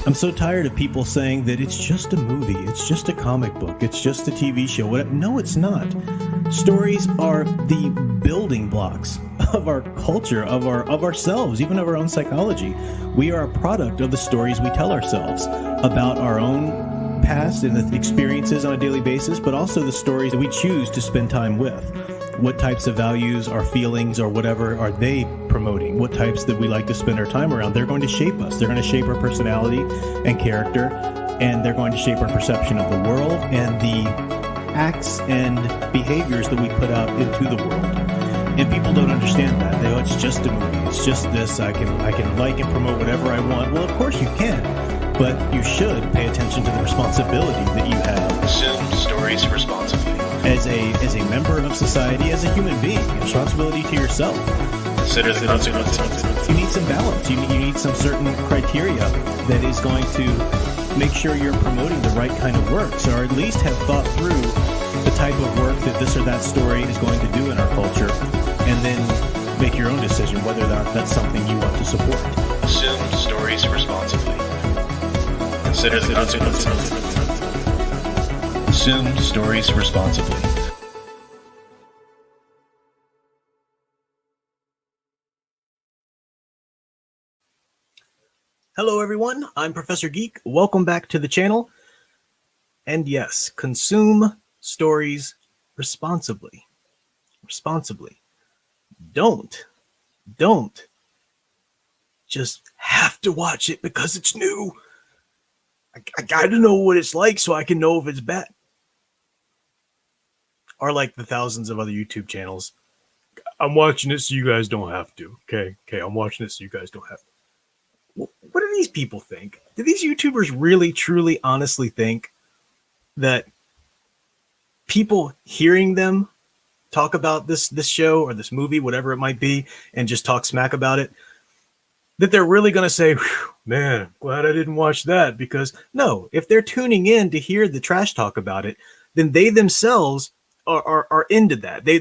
I'm so tired of people saying that it's just a movie, it's just a comic book, it's just a TV show. No, it's not. Stories are the building blocks of our culture, of ourselves, even of our own psychology. We are a product of the stories we tell ourselves about our own past and the experiences on a daily basis, but also the stories that we choose to spend time with. What types of values, our feelings, or whatever are they promoting? What types that we like to spend our time around? They're going to shape us. They're going to shape our personality and character, and they're going to shape our perception of the world and the acts and behaviors that we put out into the world. And people don't understand that. They go, it's just a movie. It's just this. I can like and promote whatever I want. Well, of course you can, but you should pay attention to the responsibility that you have. Consume stories responsibly. As a member of society, as a human being, responsibility to yourself. Consider the consequences. You need some balance. You need some certain criteria that is going to make sure you're promoting the right kind of works, or at least have thought through the type of work that this or that story is going to do in our culture, and then make your own decision whether or not that's something you want to support. Consume stories responsibly. Consider the consequences. Consume stories responsibly. Hello everyone, I'm Professor Geek. Welcome back to the channel. And yes, consume stories responsibly. Responsibly. Don't just have to watch it because it's new. I gotta know what it's like so I can know if it's bad. Or like the thousands of other YouTube channels. I'm watching it so you guys don't have to. Okay, I'm watching it so you guys don't have to. What do these people think? Do these YouTubers really, truly, honestly think that people hearing them talk about this show or this movie, whatever it might be, and just talk smack about it, that they're really going to say, man, glad I didn't watch that? Because no, if they're tuning in to hear the trash talk about it, then they themselves are into that. They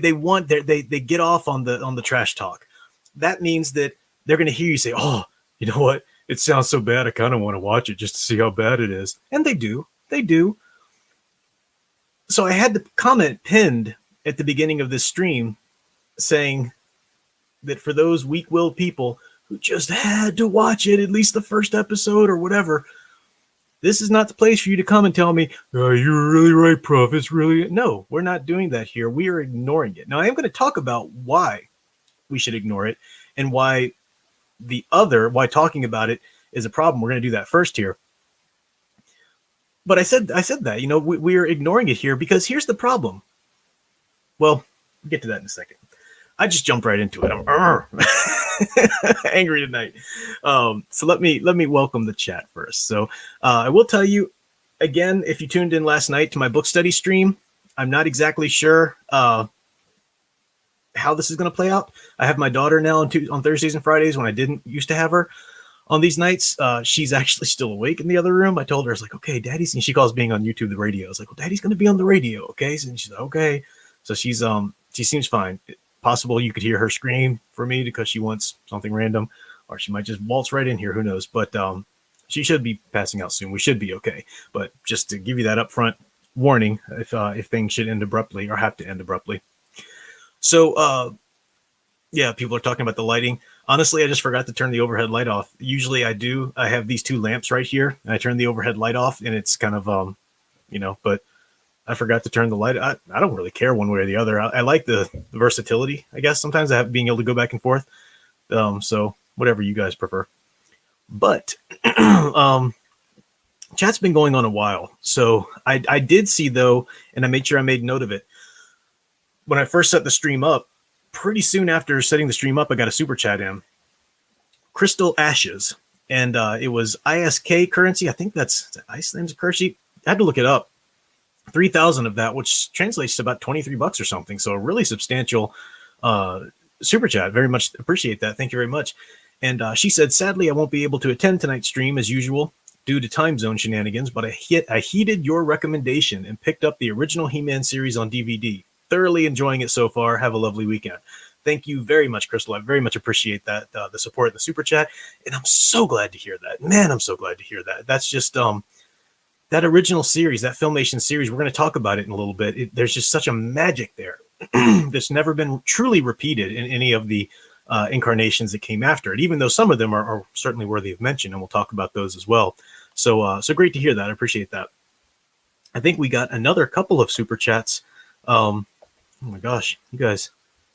get off on the trash talk. That means that they're going to hear you say, oh, you know what? It sounds so bad. I kind of want to watch it just to see how bad it is. And they do. So I had the comment pinned at the beginning of this stream saying that for those weak-willed people who just had to watch it, at least the first episode or whatever, this is not the place for you to come and tell me, oh, you're really right, Prof. It's really... No, we're not doing that here. We are ignoring it. Now, I am going to talk about why we should ignore it and why talking about it is a problem. We're going to do that first here. But I said that, you know, we're ignoring it here because here's the problem. Well, we'll get to that in a second. I just jumped right into it. I'm angry tonight. So let me welcome the chat first. So I will tell you again, if you tuned in last night to my book study stream, I'm not exactly sure how this is going to play out. I have my daughter now on Thursdays and Fridays when I didn't used to have her on these nights. She's actually still awake in the other room. I told her, I was like, okay, Daddy's, and she calls being on YouTube the radio. I was like, well, Daddy's going to be on the radio. Okay. And she's like, okay. So she seems fine. Possible you could hear her scream for me because she wants something random, or she might just waltz right in here. Who knows? But she should be passing out soon. We should be okay. But just to give you that upfront warning, if things should end abruptly or have to end abruptly. So, yeah, people are talking about the lighting. Honestly, I just forgot to turn the overhead light off. Usually I do. I have these two lamps right here, and I turn the overhead light off, and it's kind of, but I forgot to turn the light. I don't really care one way or the other. I like the versatility, I guess. Sometimes I have being able to go back and forth. So whatever you guys prefer. But chat's been going on a while. So I did see, though, and I made sure I made note of it. When I first set the stream up, pretty soon after setting the stream up, I got a super chat in. Crystal Ashes. And it was ISK currency. I think that's Iceland's currency. I had to look it up. 3,000 of that, which translates to about $23 or something. So a really substantial super chat. Very much appreciate that. Thank you very much. And she said, sadly, I won't be able to attend tonight's stream as usual due to time zone shenanigans, but I heeded your recommendation and picked up the original He-Man series on DVD. Thoroughly enjoying it so far. Have a lovely weekend. Thank you very much, Crystal. I very much appreciate that, the support in the super chat. And I'm so glad to hear that. Man, I'm so glad to hear that. That's just that original series, that Filmation series. We're going to talk about it in a little bit. There's just such a magic there that's never been truly repeated in any of the incarnations that came after it, even though some of them are certainly worthy of mention, and we'll talk about those as well. So great to hear that. I appreciate that. I think we got another couple of super chats. Oh my gosh, you guys,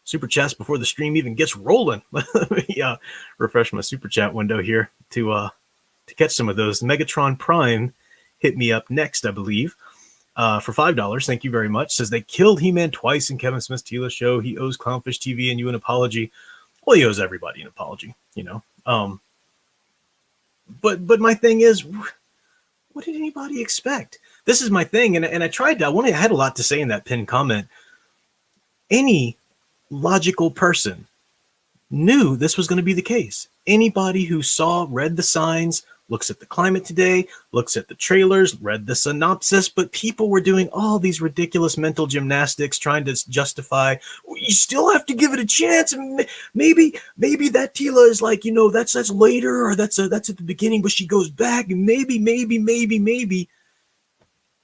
super chats before the stream even gets rolling. Let me refresh my super chat window here to catch some of those. Megatron Prime hit me up next, I believe, for $5. Thank you very much. Says they killed He-Man twice in Kevin Smith's Tila show. He owes Clownfish TV and you an apology. Well, he owes everybody an apology, you know. But my thing is, what did anybody expect? This is my thing, and I tried to. I had a lot to say in that pinned comment. Any logical person knew this was going to be the case. Anybody who read the signs, looks at the climate today, looks at the trailers, read the synopsis, but people were doing all these ridiculous mental gymnastics trying to justify, you still have to give it a chance. And maybe that Tila is like, that's later, or that's at the beginning, but she goes back, and maybe.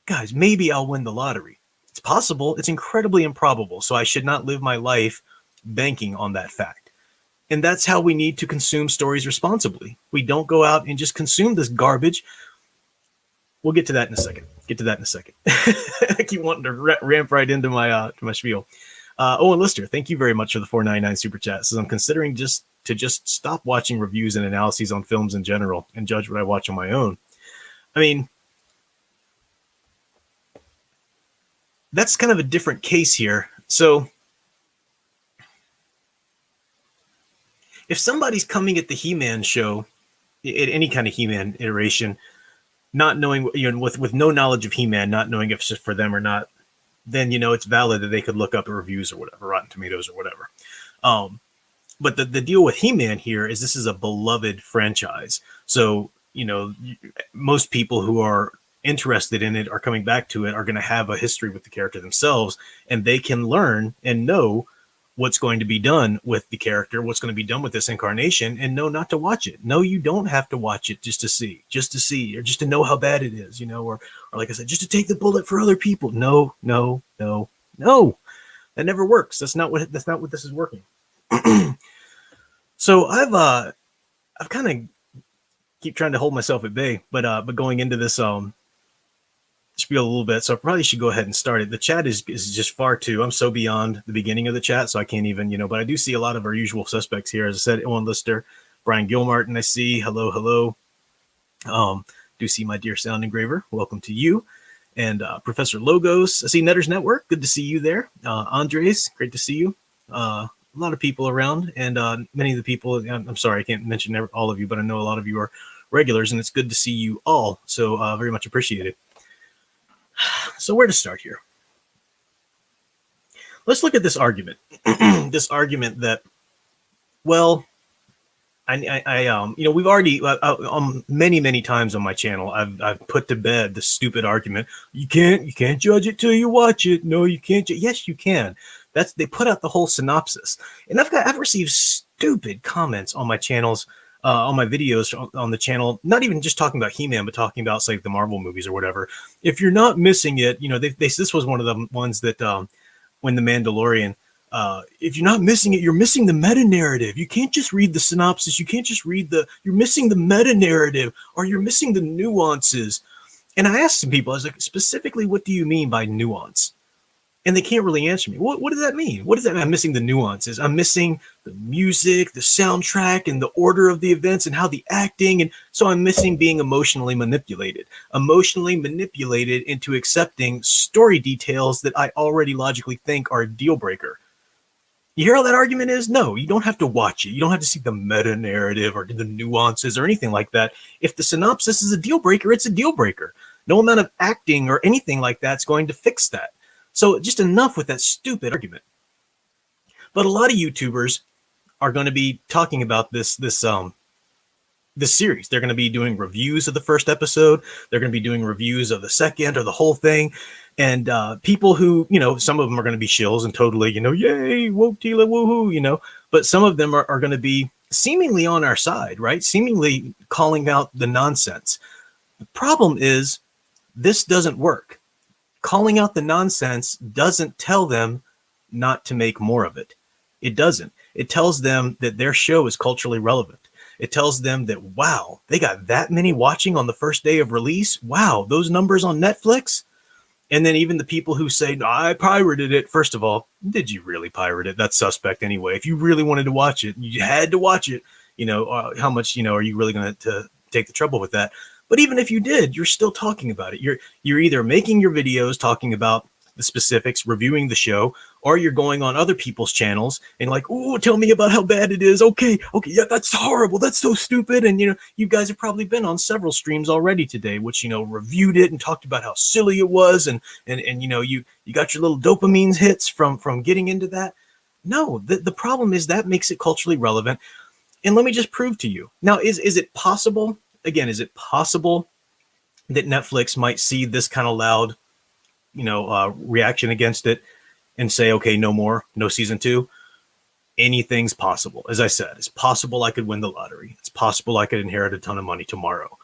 Guys, maybe I'll win the lottery. It's possible. It's incredibly improbable. So I should not live my life banking on that fact. And that's how we need to consume stories responsibly. We don't go out and just consume this garbage. We'll get to that in a second. I keep wanting to ramp right into my spiel. Owen Lister, thank you very much for the $4.99 super chat. Says I'm considering just stop watching reviews and analyses on films in general and judge what I watch on my own. I mean, that's kind of a different case here. So if somebody's coming at the He-Man show, at any kind of He-Man iteration, not knowing, with no knowledge of He-Man, not knowing if it's just for them or not, then, it's valid that they could look up reviews or whatever, Rotten Tomatoes or whatever. But the deal with He-Man here is this is a beloved franchise. So, most people who are interested in it, are coming back to it, are going to have a history with the character themselves, and they can learn and know what's going to be done with the character, what's going to be done with this incarnation, and know not to watch it. No, you don't have to watch it just to see, or just to know how bad it is, or like I said, just to take the bullet for other people. No. That never works. That's not what this is working. So I've kind of keep trying to hold myself at bay, but going into this spiel a little bit, so I probably should go ahead and start it. The chat is just far too. I'm so beyond the beginning of the chat, so I can't even, but I do see a lot of our usual suspects here. As I said, Owen Lister, Brian Gilmartin, I see. Hello. Do see my dear sound engraver. Welcome to you. And Professor Logos. I see Netters Network. Good to see you there. Andres, great to see you. A lot of people around, and many of the people, I'm sorry, I can't mention all of you, but I know a lot of you are regulars, and it's good to see you all. So very much appreciated. So where to start here? Let's look at this argument. This argument that, well, we've already many times on my channel, I've put to bed the stupid argument. You can't judge it till you watch it. No, you can't. Yes, you can. They put out the whole synopsis, and I've received stupid comments on my channels. On my videos on the channel, not even just talking about He-Man, but talking about, say, the Marvel movies or whatever. If you're not missing it, this was one of the ones that when The Mandalorian, if you're not missing it, you're missing the meta narrative. You can't just read the synopsis. You can't just you're missing the meta narrative, or you're missing the nuances. And I asked some people, I was like, specifically, what do you mean by nuance? And they can't really answer me. What does that mean? What does that mean? I'm missing the nuances. I'm missing the music, the soundtrack, and the order of the events, and how the acting. And so I'm missing being emotionally manipulated into accepting story details that I already logically think are a deal breaker. You hear how that argument is? No, you don't have to watch it. You don't have to see the meta narrative or the nuances or anything like that. If the synopsis is a deal breaker, it's a deal breaker. No amount of acting or anything like that's going to fix that. So just enough with that stupid argument. But a lot of YouTubers are going to be talking about this the series. They're going to be doing reviews of the first episode. They're going to be doing reviews of the second or the whole thing. And people who, some of them are going to be shills and totally, yay, woke Tila, woohoo, but some of them are going to be seemingly on our side, right? Seemingly calling out the nonsense. The problem is this doesn't work. Calling out the nonsense doesn't tell them not to make more of it. It doesn't. It tells them that their show is culturally relevant. It tells them that, wow, they got that many watching on the first day of release. Wow, those numbers on Netflix. And then even the people who say, no, I pirated it. First of all, did you really pirate it? That's suspect anyway. If you really wanted to watch it, you had to watch it. How much, are you really going to take the trouble with that? But even if you did, you're still talking about it. You're either making your videos talking about the specifics, reviewing the show, or you're going on other people's channels and like, oh, tell me about how bad it is. Okay, yeah, that's horrible. That's so stupid. And, you guys have probably been on several streams already today, which, reviewed it and talked about how silly it was. And you got your little dopamine hits from getting into that. No, the problem is that makes it culturally relevant. And let me just prove to you. Now, is it possible? Again, is it possible that Netflix might see this kind of loud, reaction against it and say, okay, no more, no season 2? Anything's possible. As I said, it's possible I could win the lottery. It's possible I could inherit a ton of money tomorrow.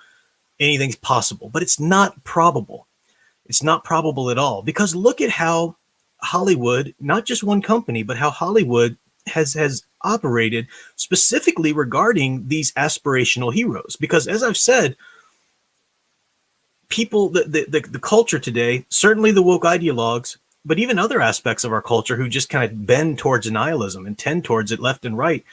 Anything's possible, but it's not probable. It's not probable at all, because look at how Hollywood, not just one company, but how Hollywood has operated specifically regarding these aspirational heroes. Because as I've said, people, the culture today, certainly the woke ideologues, but even other aspects of our culture who just kind of bend towards nihilism and tend towards it left and right,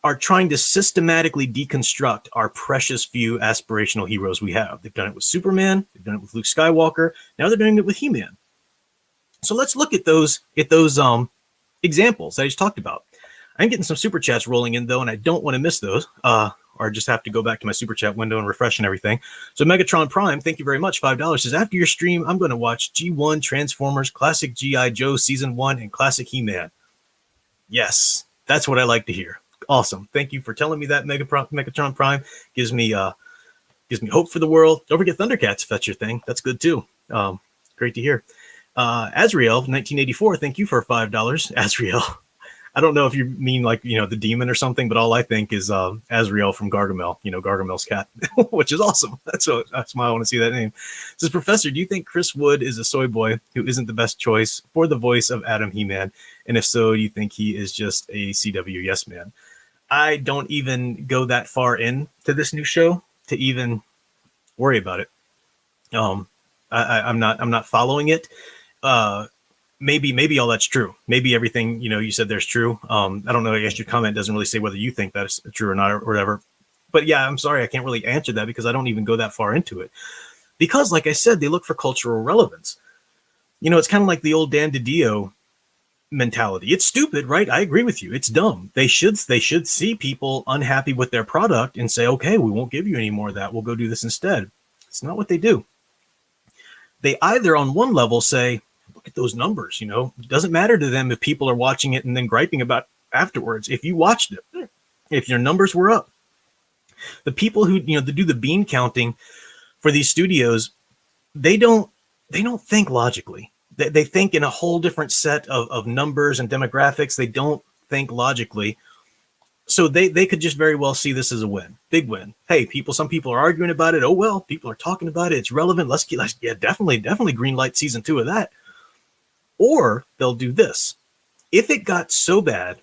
are trying to systematically deconstruct our precious few aspirational heroes we have. They've done it with Superman. They've done it with Luke Skywalker. Now they're doing it with He-Man. So let's look at those examples that I just talked about. I'm getting some super chats rolling in though, and I don't want to miss those. Or just have to go back to my super chat window and refresh and everything. So Megatron Prime, thank you very much. $5 says, after your stream, I'm going to watch G1, Transformers, Classic G.I. Joe Season 1, and Classic He-Man. Yes, that's what I like to hear. Awesome. Thank you for telling me that, Megatron Prime. Gives me hope for the world. Don't forget Thundercats, if that's your thing. That's good too. Great to hear. Azrael, 1984, thank you for $5. Azrael. I don't know if you mean like, the demon or something, but all I think is Azrael from Gargamel, Gargamel's cat, which is awesome. That's why I want to see that name. It says, Professor, do you think Chris Wood is a soy boy who isn't the best choice for the voice of Adam He-Man? And if so, do you think he is just a CW yes man? I don't even go that far into this new show to even worry about it. I'm not following it. Maybe all that's true. Maybe everything, you said there's true. I don't know. I guess your comment doesn't really say whether you think that's true or not or whatever. But yeah, I'm sorry. I can't really answer that because I don't even go that far into it. Because like I said, they look for cultural relevance. It's kind of like the old Dan DiDio mentality. It's stupid, right? I agree with you. It's dumb. They should see people unhappy with their product and say, okay, we won't give you any more of that. We'll go do this instead. It's not what they do. They either on one level say, look at those numbers, it doesn't matter to them if people are watching it and then griping about it afterwards. If you watched it, if your numbers were up, the people who, to do the bean counting for these studios, they don't think logically. They think in a whole different set of numbers and demographics. They don't think logically. So they could just very well see this as a win, big win. Hey, some people are arguing about it. Oh, well, people are talking about it. It's relevant. Let's definitely green light season 2 of that. Or they'll do this. If it got so bad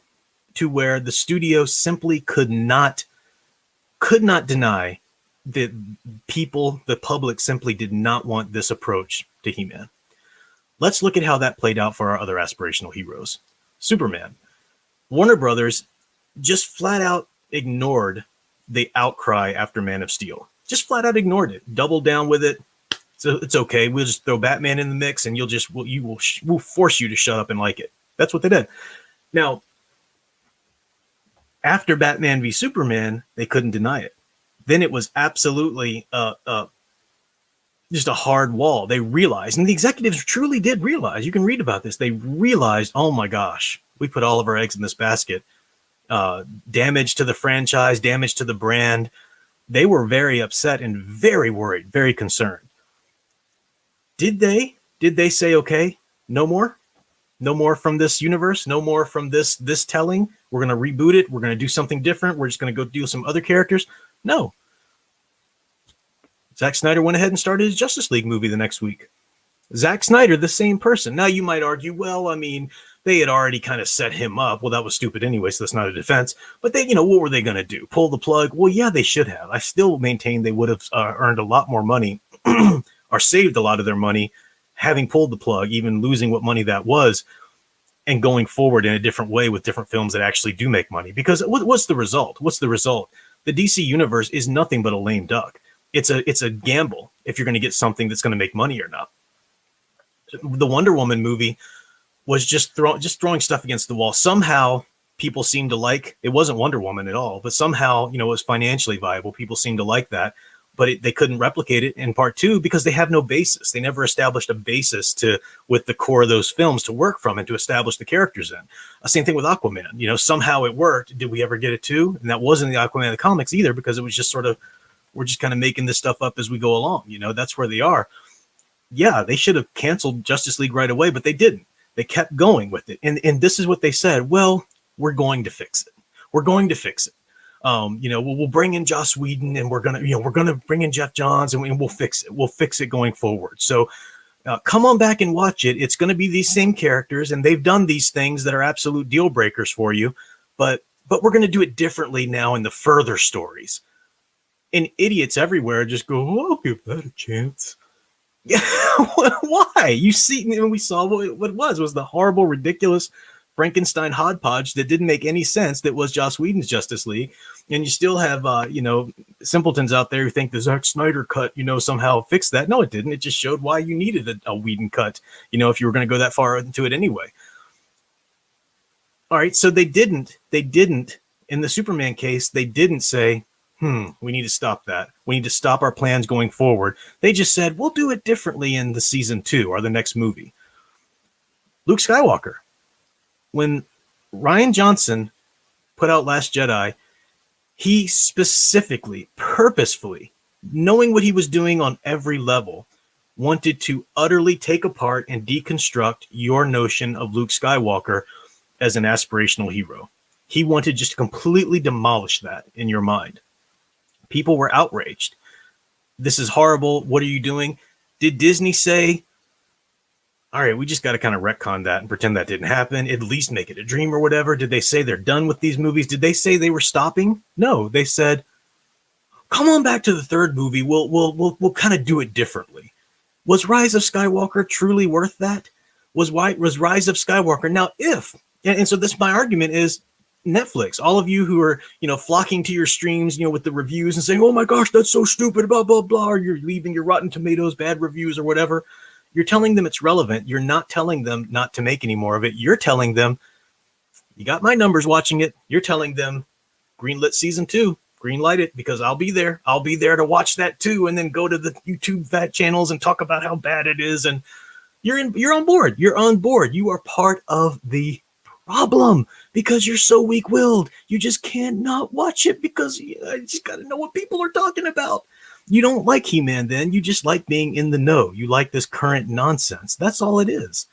to where the studio simply could not deny that the public simply did not want this approach to He-Man. Let's look at how that played out for our other aspirational heroes. Superman. Warner Brothers just flat out ignored the outcry after Man of Steel. Just flat out ignored it. Doubled down with it. So it's okay. We'll just throw Batman in the mix, and we'll force you to shut up and like it. That's what they did. Now, after Batman v Superman, they couldn't deny it. Then it was absolutely just a hard wall. They realized, and the executives truly did realize. You can read about this. They realized, oh my gosh, we put all of our eggs in this basket. Damage to the franchise, damage to the brand. They were very upset and very worried, very concerned. Did they say, okay, no more? No more from this universe, no more from this telling. We're going to reboot it. We're going to do something different. We're just going to go do some other characters. No. Zack Snyder went ahead and started his Justice League movie the next week. Zack Snyder, the same person. Now you might argue, well, I mean, they had already kind of set him up. Well, that was stupid anyway, so that's not a defense. But they, what were they going to do? Pull the plug? Well, yeah, they should have. I still maintain they would have earned a lot more money or saved a lot of their money having pulled the plug, even losing what money that was, and going forward in a different way with different films that actually do make money. Because what's the result? What's the result? The DC universe is nothing but a lame duck. It's a gamble if you're going to get something that's going to make money or not. The Wonder Woman movie was just throwing stuff against the wall. Somehow people seemed to like, it wasn't Wonder Woman at all, but somehow, it was financially viable. People seemed to like that. But they couldn't replicate it in part two because they have no basis. They never established a basis with the core of those films to work from and to establish the characters in. Same thing with Aquaman. Somehow it worked. Did we ever get it too? And that wasn't the Aquaman of the comics either, because it was just sort of, we're just kind of making this stuff up as we go along. That's where they are. Yeah, they should have canceled Justice League right away, but they didn't. They kept going with it. And this is what they said. Well, we're going to fix it. We're going to fix it. We'll bring in Joss Whedon, and we're gonna bring in Jeff Johns, and we'll fix it. We'll fix it going forward. So come on back and watch it. It's going to be these same characters, and they've done these things that are absolute deal breakers for you, but we're going to do it differently now in the further stories. And idiots everywhere just go, "Oh, I'll give that a chance." Yeah, why? You see, we saw what it was the horrible, ridiculous Frankenstein hodgepodge that didn't make any sense. That was Joss Whedon's Justice League. And you still have, simpletons out there who think the Zack Snyder cut, somehow fixed that. No, it didn't. It just showed why you needed a Whedon cut, if you were going to go that far into it anyway. All right, so they didn't, in the Superman case, they didn't say, we need to stop that. We need to stop our plans going forward. They just said, we'll do it differently in the season 2 or the next movie. Luke Skywalker. When Rian Johnson put out Last Jedi, he specifically, purposefully, knowing what he was doing on every level, wanted to utterly take apart and deconstruct your notion of Luke Skywalker as an aspirational hero. He wanted just to completely demolish that in your mind. People were outraged. This is horrible. What are you doing? Did Disney say, all right, we just got to kind of retcon that and pretend that didn't happen, at least make it a dream or whatever? Did they say they're done with these movies? Did they say they were stopping? No, they said, come on back to the third movie. We'll kind of do it differently. Was Rise of Skywalker truly worth that? Was Rise of Skywalker? Now, and so this, my argument is, Netflix, all of you who are, flocking to your streams, with the reviews and saying, oh my gosh, that's so stupid, blah, blah, blah, or you're leaving your Rotten Tomatoes bad reviews or whatever. You're telling them it's relevant. You're not telling them not to make any more of it. You're telling them, you got my numbers watching it. You're telling them, greenlit season 2, greenlight it, because I'll be there. I'll be there to watch that too, and then go to the YouTube fat channels and talk about how bad it is. And you're on board. You're on board. You are part of the problem because you're so weak-willed. You just can't not watch it because I just got to know what people are talking about. You don't like He-Man then. You just like being in the know. You like this current nonsense. That's all it is.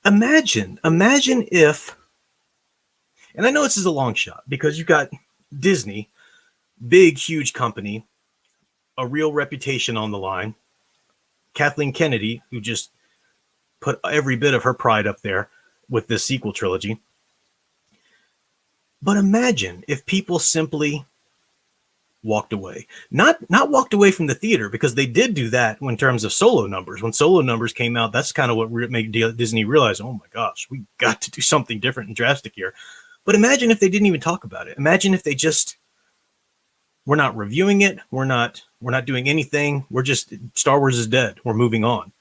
Imagine if, and I know this is a long shot because you've got Disney, big, huge company, a real reputation on the line. Kathleen Kennedy, who just put every bit of her pride up there with this sequel trilogy. But imagine if people simply walked away, not walked away from the theater, because they did do that in terms of Solo numbers. When Solo numbers came out, that's kind of what made Disney realize, oh my gosh, we got to do something different and drastic here. But imagine if they didn't even talk about it. Imagine if they just, we're not reviewing it. We're not doing anything. We're just, Star Wars is dead. We're moving on.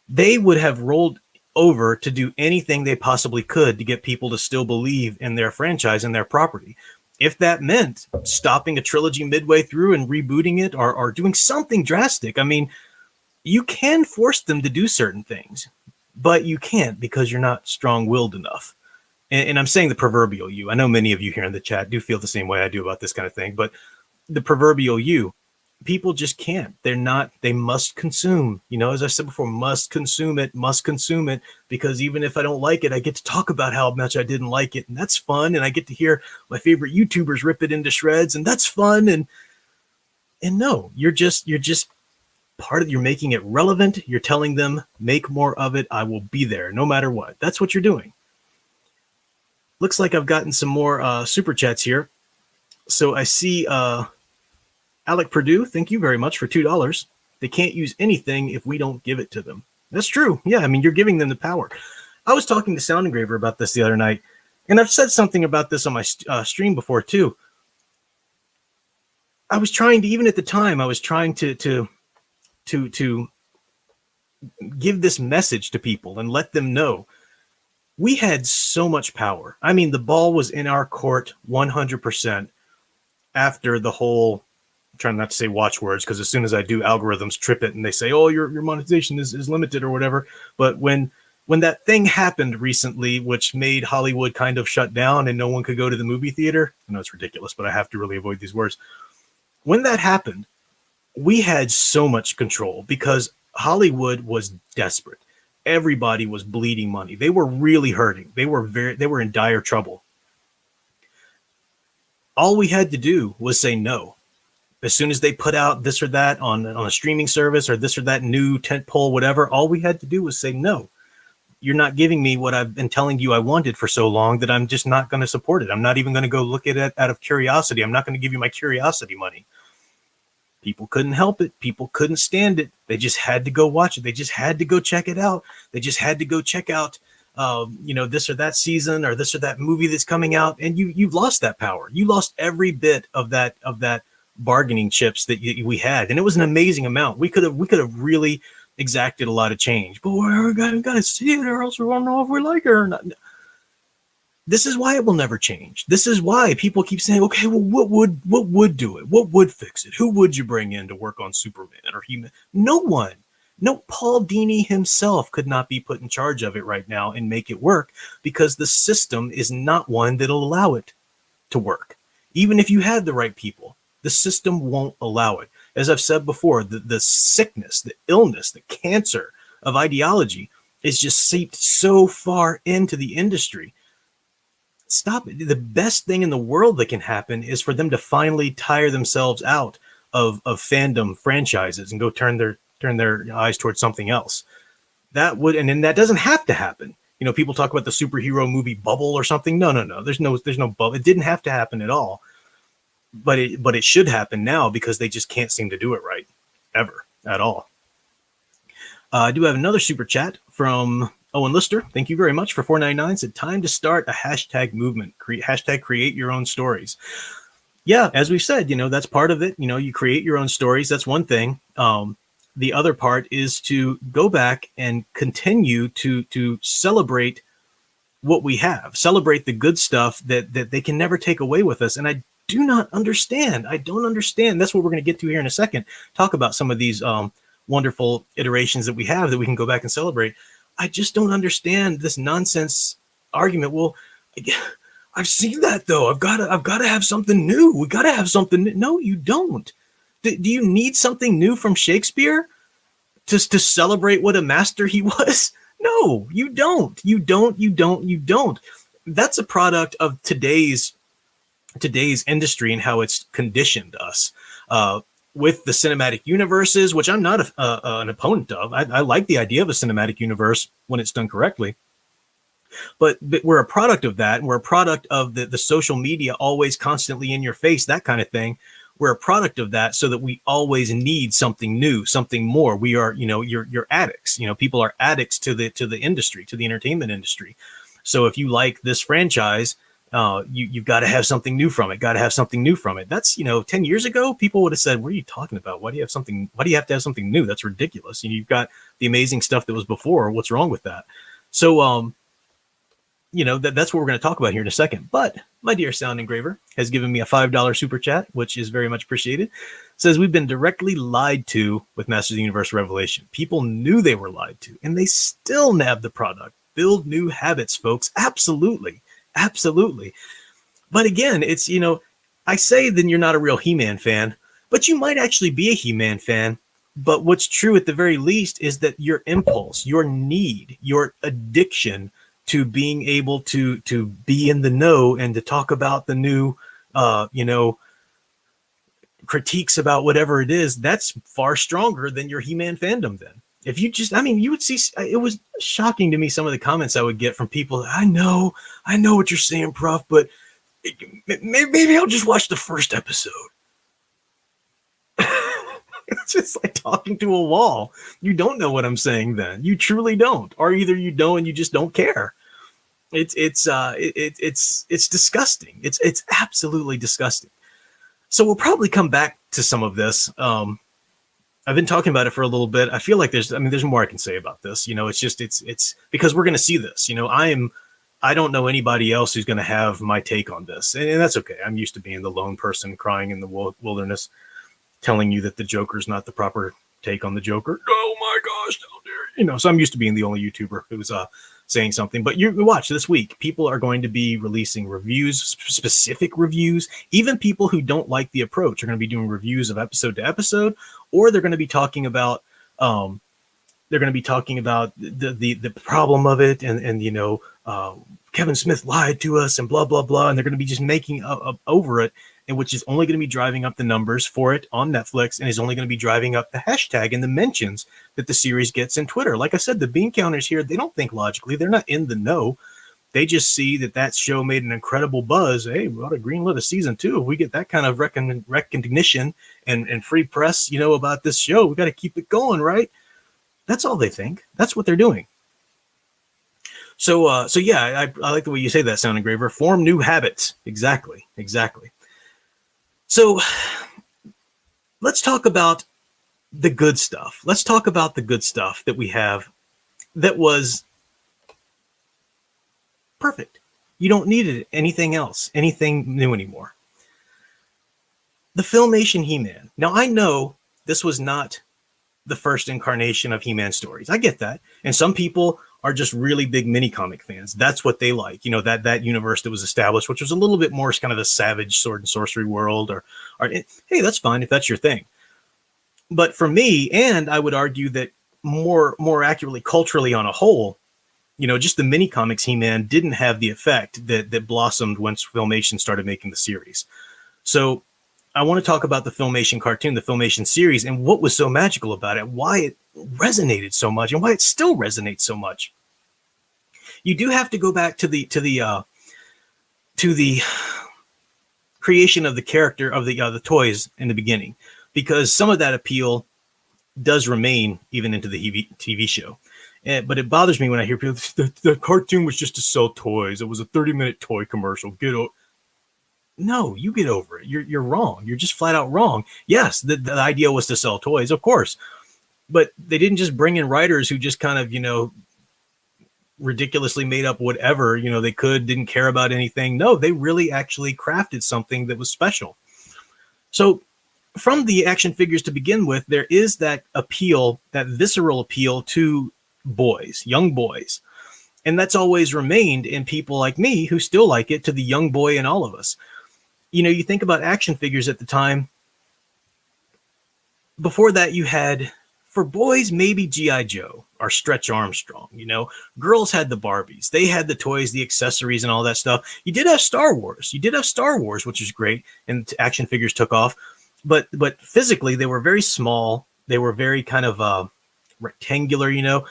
They would have rolled over to do anything they possibly could to get people to still believe in their franchise and their property. If that meant stopping a trilogy midway through and rebooting it or doing something drastic. I mean, you can force them to do certain things, but you can't because you're not strong-willed enough. and I'm saying the proverbial you. I know many of you here in the chat do feel the same way I do about this kind of thing, but the proverbial you, people just can't. They must consume, as I said before, must consume it, because even if I don't like it, I get to talk about how much I didn't like it. And that's fun. And I get to hear my favorite YouTubers rip it into shreds, and that's fun. And no, you're just you're making it relevant. You're telling them, make more of it. I will be there no matter what. That's what you're doing. Looks like I've gotten some more super chats here. So I see Alec Purdue, thank you very much for $2. They can't use anything if we don't give it to them. That's true. Yeah, I mean, you're giving them the power. I was talking to Sound Engraver about this the other night, and I've said something about this on my stream before too. I was trying to, even at the time, I was trying to give this message to people and let them know we had so much power. I mean, the ball was in our court 100% after the whole, I'm trying not to say watchwords, because as soon as I do, algorithms trip it and they say, oh, your monetization is limited or whatever. But when that thing happened recently, which made Hollywood kind of shut down and no one could go to the movie theater, I know it's ridiculous, but I have to really avoid these words. When that happened, we had so much control because Hollywood was desperate. Everybody was bleeding money. They were really hurting. They were in dire trouble. All we had to do was say no. As soon as they put out this or that on a streaming service or this or that new tentpole, whatever, all we had to do was say no. You're not giving me what I've been telling you I wanted for so long that I'm just not going to support it. I'm not even going to go look at it out of curiosity. I'm not going to give you my curiosity money. People couldn't help it. People couldn't stand it. They just had to go watch it. They just had to go check it out. They just had to go check out, this or that season or this or that movie that's coming out. And you've lost that power. You lost every bit of that bargaining chips that we had. And it was an amazing amount. We could have really exacted a lot of change, but we're going to see it or else we won't know if we like it or not. This is why it will never change. This is why people keep saying, okay, well, what would do it? What would fix it? Who would you bring in to work on Superman or He-Man? No one. No, Paul Dini himself could not be put in charge of it right now and make it work because the system is not one that'll allow it to work. Even if you had the right people, the system won't allow it. As I've said before, the sickness, the illness, the cancer of ideology is just seeped so far into the industry. Stop it. The best thing in the world that can happen is for them to finally tire themselves out of fandom franchises and go turn their eyes towards something else. That would, and then that doesn't have to happen. People talk about the superhero movie bubble or something. No. There's no bubble. It didn't have to happen at all. But it should happen now because they just can't seem to do it right ever at all. I do have another super chat from Owen Lister. Thank you very much for $4.99. Said time to start a hashtag movement. Hashtag create your own stories. Yeah, as we said, that's part of it. You create your own stories. That's one thing. The other part is to go back and continue to celebrate what we have, celebrate the good stuff that they can never take away with us. And I do not understand. I don't understand. That's what we're going to get to here in a second. Talk about some of these wonderful iterations that we have that we can go back and celebrate. I just don't understand this nonsense argument. Well, I've seen that though. I've got to have something new. We got to have something new. No, you don't. Do you need something new from Shakespeare to celebrate what a master he was? No, you don't. You don't. That's a product of today's industry and how it's conditioned us. With the cinematic universes, which I'm not an opponent of. I like the idea of a cinematic universe when it's done correctly. But we're a product of that. And we're a product of the social media always constantly in your face, that kind of thing. We're a product of that so that we always need something new, something more. We are, you're addicts. People are addicts to the industry, to the entertainment industry. So if you like this franchise, you've got to have something new from it. That's, 10 years ago, people would have said, what are you talking about? Why do you have to have something new? That's ridiculous. You've got the amazing stuff that was before. What's wrong with that? So, that's what we're going to talk about here in a second. But my dear Sound Engraver has given me a $5 super chat, which is very much appreciated. Says we've been directly lied to with Masters of the Universe Revelation. People knew they were lied to, and they still nabbed the product. Build new habits, folks. Absolutely. Absolutely. But again, it's, I say then you're not a real He-Man fan, but you might actually be a He-Man fan. But what's true at the very least is that your impulse, your need, your addiction to being able to be in the know and to talk about the new, critiques about whatever it is, that's far stronger than your He-Man fandom then. If you just, you would see, it was shocking to me, some of the comments I would get from people. I know what you're saying, Prof, but maybe I'll just watch the first episode. It's just like talking to a wall. You don't know what I'm saying then. You truly don't. Or either you know and you just don't care. It's disgusting. It's absolutely disgusting. So we'll probably come back to some of this. I've been talking about it for a little bit. I feel like there's more I can say about this. It's because we're going to see this. I don't know anybody else who's going to have my take on this, and that's okay. I'm used to being the lone person crying in the wilderness, telling you that the Joker's not the proper take on the Joker. Oh my gosh, how dare. So I'm used to being the only YouTuber who's saying something. But you watch this week, people are going to be releasing reviews, specific reviews. Even people who don't like the approach are going to be doing reviews of episode to episode, or they're going to be talking about the problem of it, and Kevin Smith lied to us and blah blah blah, and they're going to be just making over it, and which is only going to be driving up the numbers for it on Netflix, and is only going to be driving up the hashtag and the mentions that the series gets in Twitter. Like I said, the bean counters here, they don't think logically. They're not in the know. They just see that show made an incredible buzz. Hey, we ought to greenlit a season 2. If we get that kind of recognition and free press, about this show, we got to keep it going, right? That's all they think. That's what they're doing. So yeah, I like the way you say that, Sound Engraver. Form new habits. Exactly. So let's talk about the good stuff. Let's talk about the good stuff that we have that was perfect. You don't need anything else, anything new anymore. The Filmation He-Man. Now, I know this was not the first incarnation of He-Man stories. I get that. And some people are just really big mini comic fans. That's what they like. That universe that was established, which was a little bit more kind of a savage sword and sorcery world, or hey, that's fine if that's your thing. But for me, and I would argue that more accurately culturally on a whole, just the mini comics He-Man didn't have the effect that blossomed once Filmation started making the series. So I want to talk about the Filmation cartoon, the Filmation series, and what was so magical about it, why it resonated so much, and why it still resonates so much. You do have to go back to the creation of the character of the toys in the beginning, because some of that appeal does remain even into the TV show. But it bothers me when I hear people, the cartoon was just to sell toys. It was a 30-minute toy commercial. No, you get over it. You're wrong. You're just flat out wrong. Yes, the idea was to sell toys, of course. But they didn't just bring in writers who just kind of, ridiculously made up whatever, they didn't care about anything. No, they really actually crafted something that was special. So from the action figures to begin with, there is that appeal, that visceral appeal to boys, young boys. And that's always remained in people like me who still like it, to the young boy in all of us. You think about action figures at the time. Before that, you had, for boys, maybe G.I. Joe or Stretch Armstrong. Girls had the Barbies. They had the toys, the accessories, and all that stuff. You did have Star Wars. Which is great, and action figures took off. But physically, they were very small. They were very kind of rectangular. You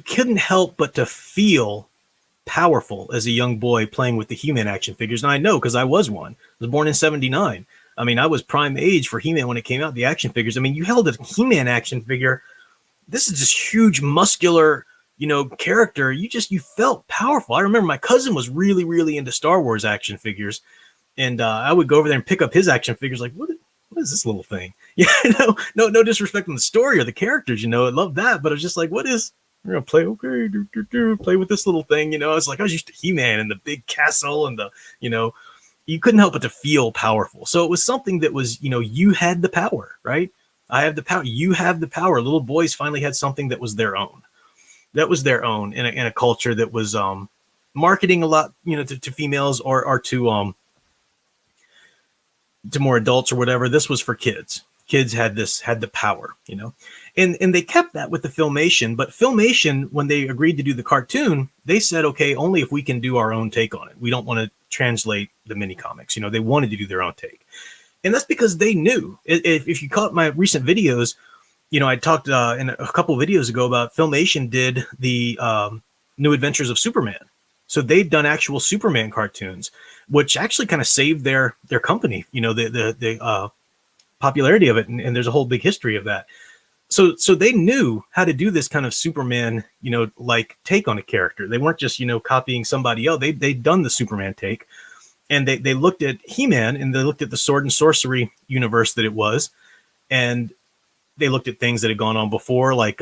couldn't help but to feel powerful as a young boy playing with the He-Man action figures. And I know, because I was one. I was born in 1979. I was prime age for He-Man when it came out, the action figures. You held a He-Man action figure. This is this huge, muscular, character. You felt powerful. I remember my cousin was really, really into Star Wars action figures. And I would go over there and pick up his action figures. Like, what is this little thing? No disrespect on the story or the characters, I love that. But I was just like, what is... We're gonna play, okay, play with this little thing, I was used to He-Man and the big castle and the, you couldn't help but to feel powerful. So it was something that was, you had the power, right? I have the power. You have the power. Little boys finally had something that was their own. That was their own in a culture that was marketing a lot, to females or to more adults or whatever. This was for kids. Kids had the power, and they kept that with the Filmation. But Filmation, when they agreed to do the cartoon, they said, okay, only if we can do our own take on it. We don't want to translate the mini comics. They wanted to do their own take, and that's because they knew. If you caught my recent videos, I talked in a couple of videos ago about Filmation did the New Adventures of Superman. So they've done actual Superman cartoons, which actually kind of saved their company, the popularity of it. And there's a whole big history of that. So they knew how to do this kind of Superman, like take on a character. They weren't just, copying somebody else. They'd done the Superman take, and they looked at He-Man, and they looked at the sword and sorcery universe that it was. And they looked at things that had gone on before, like,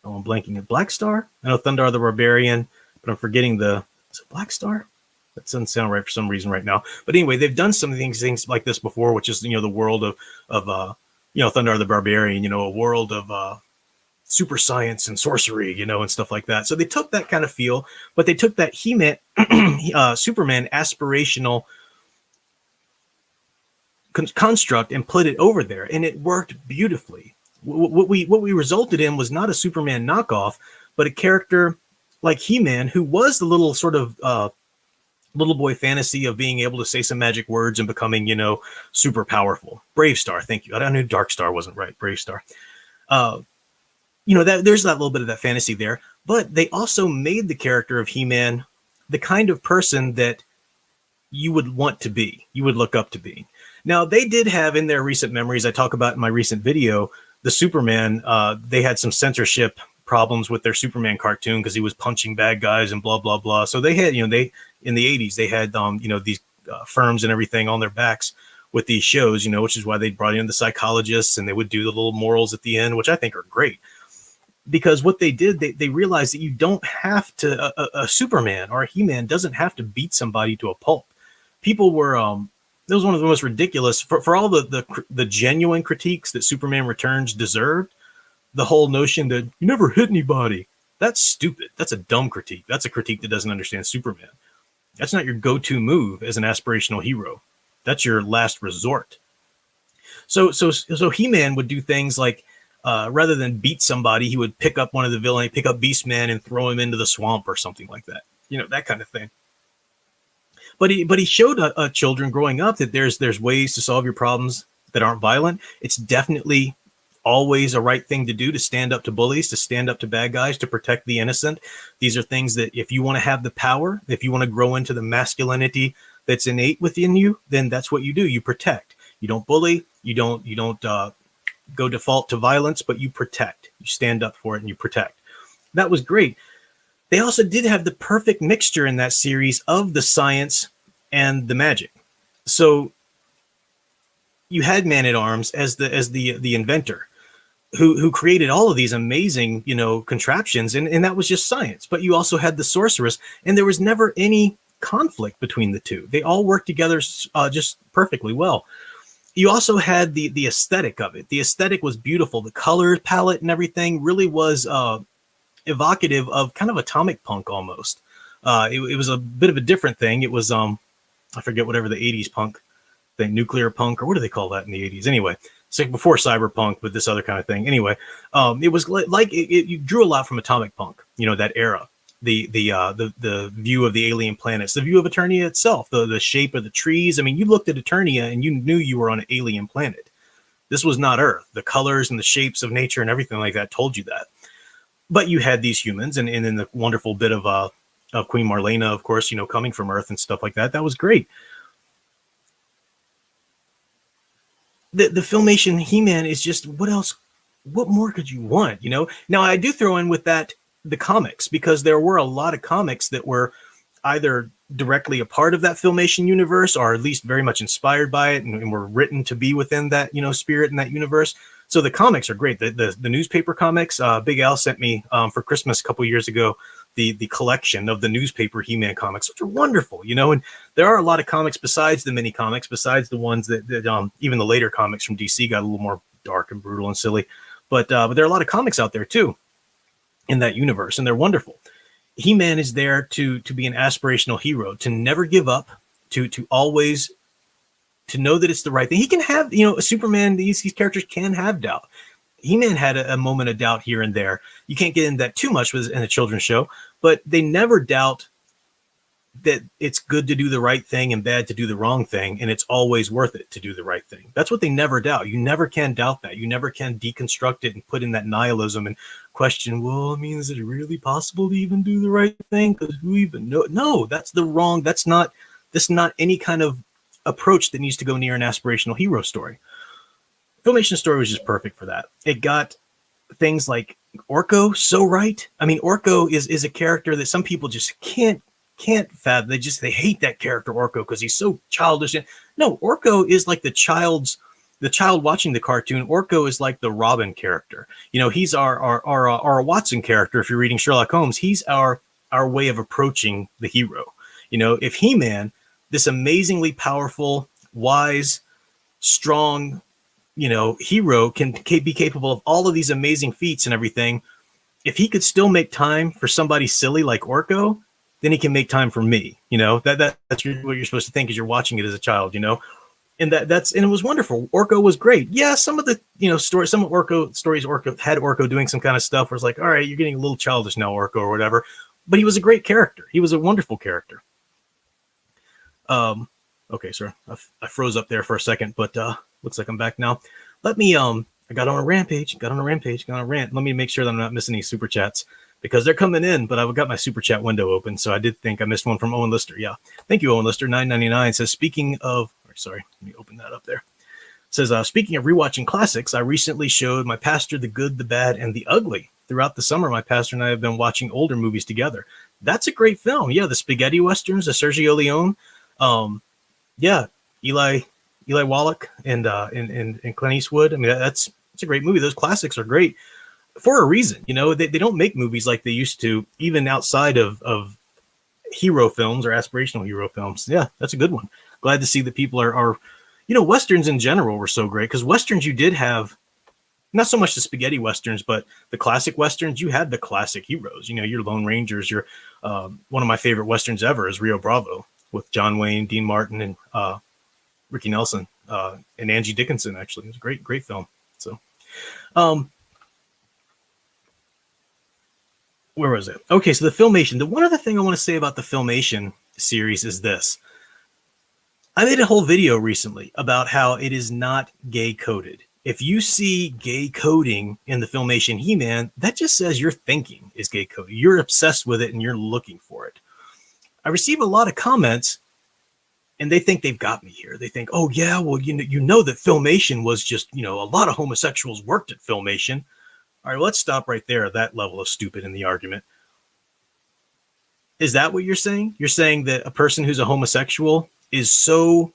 I'm blanking at Black Star. I know Thundar the Barbarian, but I'm forgetting is it Black Star? That doesn't sound right for some reason right now. But anyway, they've done some things like this before, which is, the world of Thundar the Barbarian, a world of super science and sorcery, and stuff like that. So they took that kind of feel, but they took that He-Man, Superman aspirational construct and put it over there, and it worked beautifully. What we resulted in was not a Superman knockoff, but a character like He-Man, who was the little sort of little boy fantasy of being able to say some magic words and becoming, super powerful. Brave Star, thank you. I knew Dark Star wasn't right. Brave Star. That there's that little bit of that fantasy there, but they also made the character of He-Man the kind of person that you would want to be, you would look up to be. Now, they did have in their recent memories, I talk about in my recent video, the Superman, they had some censorship problems with their Superman cartoon because he was punching bad guys and blah, blah, blah. So they had, in the 80s, they had, these firms and everything on their backs with these shows, which is why they brought in the psychologists, and they would do the little morals at the end, which I think are great. Because what they did, they realized that you don't have to, a Superman or a He-Man doesn't have to beat somebody to a pulp. People were, that was one of the most ridiculous, for all the genuine critiques that Superman Returns deserved. The whole notion that you never hit anybody, that's stupid. That's a dumb critique. That's a critique that doesn't understand Superman. That's not your go-to move as an aspirational hero. That's your last resort. So He-Man would do things like, rather than beat somebody, he would pick up one of the villains, pick up Beastman and throw him into the swamp or something like that. That kind of thing. But he showed children growing up that there's ways to solve your problems that aren't violent. It's definitely always a right thing to do, to stand up to bullies, to stand up to bad guys, to protect the innocent. These are things that if you want to have the power, if you want to grow into the masculinity that's innate within you, then that's what you do. You protect. You don't bully. You don't go default to violence, but you protect. You stand up for it and you protect. That was great. They also did have the perfect mixture in that series of the science and the magic. So you had Man-at-Arms as the inventor who created all of these amazing, contraptions, and that was just science. But you also had the sorceress, and there was never any conflict between the two. They all worked together just perfectly well. You also had the aesthetic of it. The aesthetic was beautiful. The color palette and everything really was evocative of kind of atomic punk almost. It was a bit of a different thing. It was I forget whatever the 80s punk thing, nuclear punk, or what do they call that in the 80s? Anyway, it's like before cyberpunk, but this other kind of thing. Anyway, it was like you drew a lot from atomic punk, that era. The view of the alien planets, the view of Eternia itself, the shape of the trees. I mean, you looked at Eternia and you knew you were on an alien planet. This was not Earth. The colors and the shapes of nature and everything like that told you that. But you had these humans, and then the wonderful bit of Queen Marlena, of course, coming from Earth and stuff like that. That was great. The Filmation He-Man is just, what else? What more could you want? Now I do throw in with that the comics, because there were a lot of comics that were either directly a part of that Filmation universe, or at least very much inspired by it, and were written to be within that spirit in that universe. So the comics are great. The newspaper comics. Big Al sent me for Christmas a couple years ago the collection of the newspaper He-Man comics, which are wonderful. And there are a lot of comics besides the mini comics, besides the ones that even the later comics from DC got a little more dark and brutal and silly. But there are a lot of comics out there too. in that universe, and they're wonderful. He-Man is there to be an aspirational hero, to never give up, to always to know that it's the right thing. He can have, Superman, these characters can have doubt. He-Man had a moment of doubt here and there. You can't get into that too much in a children's show, but they never doubt that it's good to do the right thing and bad to do the wrong thing, and it's always worth it to do the right thing. That's what they never doubt. You never can doubt that. You never can deconstruct it and put in that nihilism and question, well, I mean, is it really possible to even do the right thing? Because who even know? No, that's the wrong. That's not any kind of approach that needs to go near an aspirational hero story. Filmation story was just perfect for that. It got things like Orko so right. I mean, Orko is a character that some people just can't fathom. They hate that character Orko because he's so childish. No, Orko is like the child watching the cartoon. Orko is like the Robin character. He's our Watson character. If you're reading Sherlock Holmes, he's our way of approaching the hero. If He-Man, this amazingly powerful, wise, strong, hero can be capable of all of these amazing feats and everything. If he could still make time for somebody silly like Orko, then he can make time for me. That's what you're supposed to think as you're watching it as a child. And and it was wonderful. Orko was great. Yeah, some of the stories, some of Orko stories, Orko had Orko doing some kind of stuff where it's like, all right, you're getting a little childish now, Orko, or whatever. But he was a great character. He was a wonderful character. Okay, sir, I froze up there for a second, but looks like I'm back now. Let me I got on a rant. Let me make sure that I'm not missing any super chats because they're coming in, but I've got my super chat window open, so I did think I missed one from Owen Lister. Yeah, thank you, Owen Lister. 9.99 says, speaking of, sorry, let me open that up there. Says, speaking of rewatching classics, I recently showed my pastor The Good, the Bad, and the Ugly. Throughout the summer, my pastor and I have been watching older movies together. That's a great film. Yeah, the spaghetti westerns, the Sergio Leone. Yeah, Eli Wallach and Clint Eastwood. I mean, it's a great movie. Those classics are great for a reason. They don't make movies like they used to, even outside of hero films or aspirational hero films. Yeah, that's a good one. Glad to see that people are westerns in general were so great, because westerns, you did have not so much the spaghetti westerns, but the classic westerns. You had the classic heroes. Your Lone Rangers. Your one of my favorite westerns ever is Rio Bravo, with John Wayne, Dean Martin, and Ricky Nelson, and Angie Dickinson. Actually, it was a great film. So, where was it? Okay, so the Filmation. The one other thing I want to say about the Filmation series is this. I made a whole video recently about how it is not gay coded. If you see gay coding in the Filmation He-Man, that just says your thinking is gay coded. You're obsessed with it and you're looking for it. I receive a lot of comments, and they think they've got me here. They think, oh yeah, well, you know that Filmation was just, a lot of homosexuals worked at Filmation. All right, let's stop right there at that level of stupid in the argument. Is that what you're saying? You're saying that a person who's a homosexual is so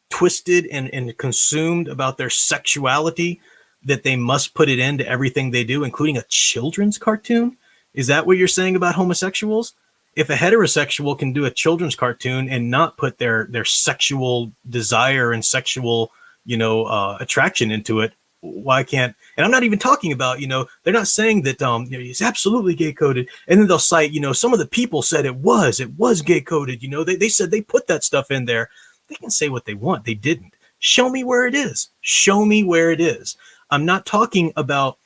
twisted and consumed about their sexuality that they must put it into everything they do, including a children's cartoon? Is that what you're saying about homosexuals? If a heterosexual can do a children's cartoon and not put their sexual desire and sexual, attraction into it, why can't? And I'm not even talking about, they're not saying that it's absolutely gay coded. And then they'll cite, some of the people said it was gay coded. They said they put that stuff in there. They can say what they want. They didn't. Show me where it is. Show me where it is. I'm not talking about,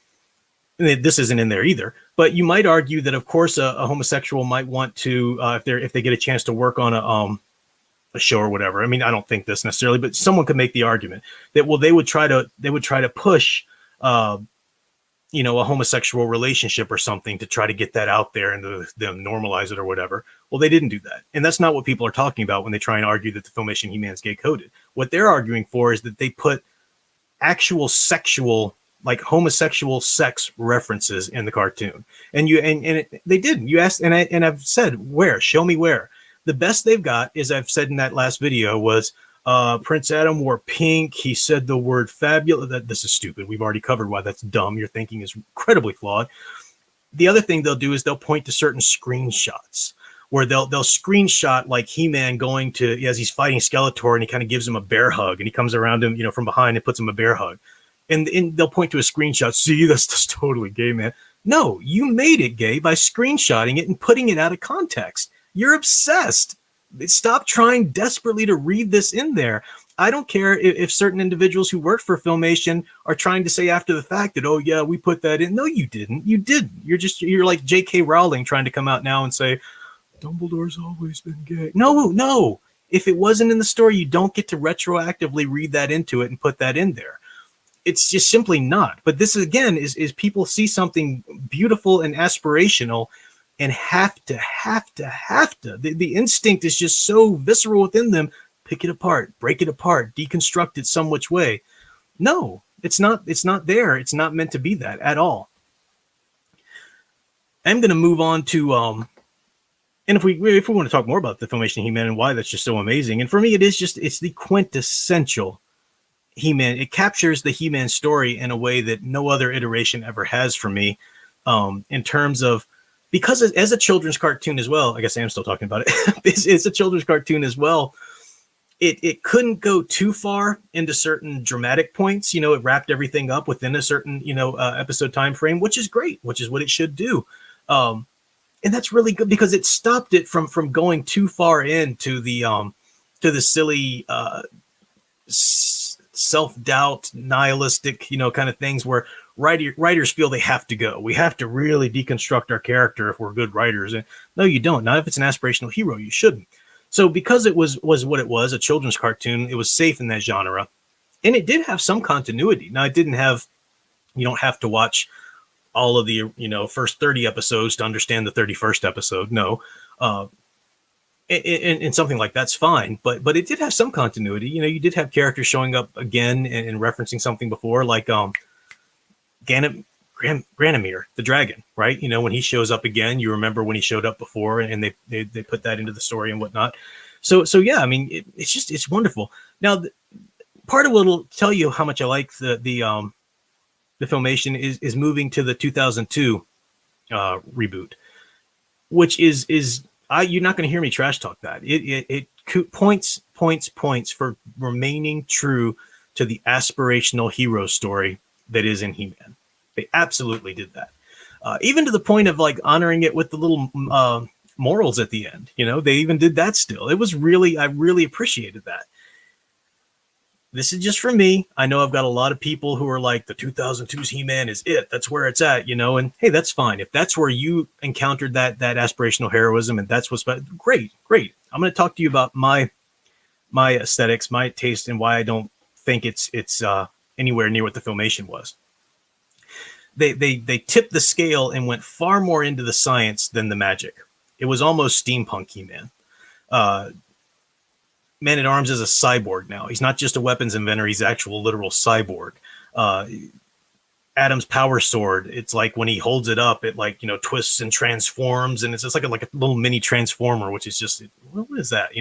this isn't in there either, but you might argue that, of course, a homosexual might want to, if they get a chance to work on a show or whatever. I mean, I don't think this necessarily, but someone could make the argument that, well, they would try to push, a homosexual relationship or something to try to get that out there and to them normalize it or whatever. Well, they didn't do that. And that's not what people are talking about when they try and argue that the Filmation He-Man's gay coded. What they're arguing for is that they put actual sexual, like homosexual sex references in the cartoon. And they didn't. You asked, and I've said, where? Show me where. The best they've got, as I've said in that last video, was Prince Adam wore pink. He said the word fabulous. This is stupid. We've already covered why that's dumb. Your thinking is incredibly flawed. The other thing they'll do is they'll point to certain screenshots where they'll screenshot like He-Man going to, as he's fighting Skeletor, and he kind of gives him a bear hug, and he comes around him, from behind and puts him a bear hug. And they'll point to a screenshot. See, that's totally gay, man. No, you made it gay by screenshotting it and putting it out of context. You're obsessed. Stop trying desperately to read this in there. I don't care if certain individuals who work for Filmation are trying to say after the fact that, oh yeah, we put that in. No, you didn't. You didn't. You're like J.K. Rowling trying to come out now and say, Dumbledore's always been gay. No. If it wasn't in the story, you don't get to retroactively read that into it and put that in there. It's just simply not. But this again is people see something beautiful and aspirational and have to. The instinct is just so visceral within them. Pick it apart, break it apart, deconstruct it some which way. No, it's not there. It's not meant to be that at all. I'm going to move on to, and if we want to talk more about the Filmation He-Man and why that's just so amazing. And for me, it's the quintessential He-Man. It captures the He-Man story in a way that no other iteration ever has for me, in terms of, because as a children's cartoon as well, I guess I am still talking about it. It's a children's cartoon as well. It couldn't go too far into certain dramatic points. It wrapped everything up within a certain, episode time frame, which is great, which is what it should do. And that's really good because it stopped it from going too far into the silly self-doubt, nihilistic, kind of things where writers feel they have to go. We have to really deconstruct our character if we're good writers. And no, you don't. Not if it's an aspirational hero, you shouldn't. So because it was what it was, a children's cartoon, it was safe in that genre. And it did have some continuity. Now, it didn't have, you don't have to watch all of the, first 30 episodes to understand the 31st episode. No. And something like that's fine. But it did have some continuity. You did have characters showing up again and referencing something before, like Ganymede, the dragon, right? When he shows up again, you remember when he showed up before, and they put that into the story and whatnot. So yeah, I mean, it's wonderful. Now, part of what will tell you how much I like the Filmation is moving to the 2002 reboot, which is you're not going to hear me trash talk that. It points for remaining true to the aspirational hero story that is in He-Man. They absolutely did that. Even to the point of like honoring it with the little morals at the end. They even did that still. It was I really appreciated that. This is just for me. I know I've got a lot of people who are like, the 2002's He-Man is it. That's where it's at, and hey, that's fine. If that's where you encountered that aspirational heroism and that's what's great. I'm going to talk to you about my aesthetics, my taste, and why I don't think it's anywhere near what the Filmation was. They tipped the scale and went far more into the science than the magic. It was almost steampunk He-Man. Man-at-Arms is a cyborg now. He's not just a weapons inventor. He's actual literal cyborg. Adam's power sword, it's like when he holds it up, it twists and transforms, and it's just like a little mini transformer, which is just, what is that?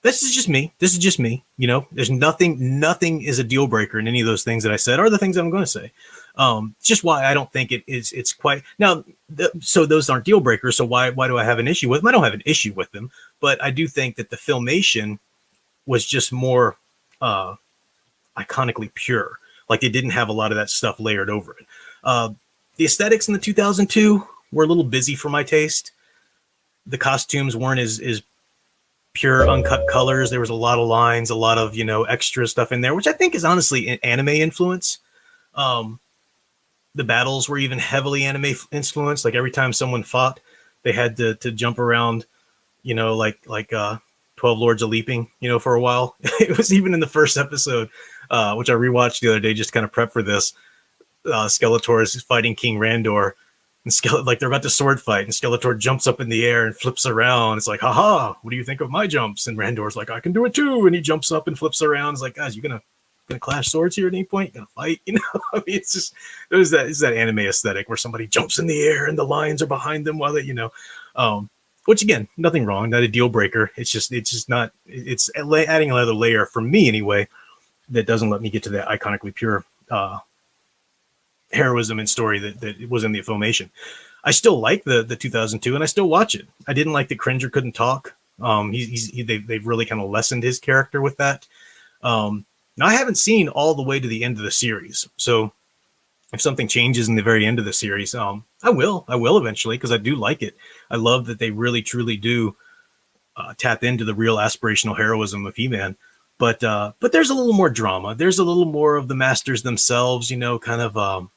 This is just me. There's nothing is a deal breaker in any of those things that I said or the things that I'm going to say. It's just why I don't think it's quite now. So those aren't deal breakers. So why do I have an issue with them? I don't have an issue with them, but I do think that the Filmation was just more iconically pure. Like, it didn't have a lot of that stuff layered over it. The aesthetics in the 2002 were a little busy for my taste. The costumes weren't as pure uncut colors. There was a lot of lines, a lot of extra stuff in there, which I think is honestly an anime influence. The battles were even heavily anime influenced. Like, every time someone fought, they had to jump around, like 12 Lords of Leaping, for a while. It was even in the first episode, which I rewatched the other day, just kind of prep for this. Skeletor is fighting King Randor, and they're about to sword fight, and Skeletor jumps up in the air and flips around. It's like, haha, what do you think of my jumps? And Randor's like, I can do it too. And he jumps up and flips around. It's like, guys, you gonna clash swords here at any point? You gonna fight? I mean, it's just, it's that anime aesthetic where somebody jumps in the air and the lions are behind them while they, which again, nothing wrong, not a deal breaker. It's just not, it's adding another layer for me anyway, that doesn't let me get to that iconically pure heroism and story that was in the Filmation. I still like the 2002, and I still watch it. I didn't like that Cringer couldn't talk. They've really kind of lessened his character with that. Now, I haven't seen all the way to the end of the series, so if something changes in the very end of the series, I will eventually, because I do like it. I love that they really truly do tap into the real aspirational heroism of He-Man. But there's a little more drama. There's a little more of the masters themselves, kind of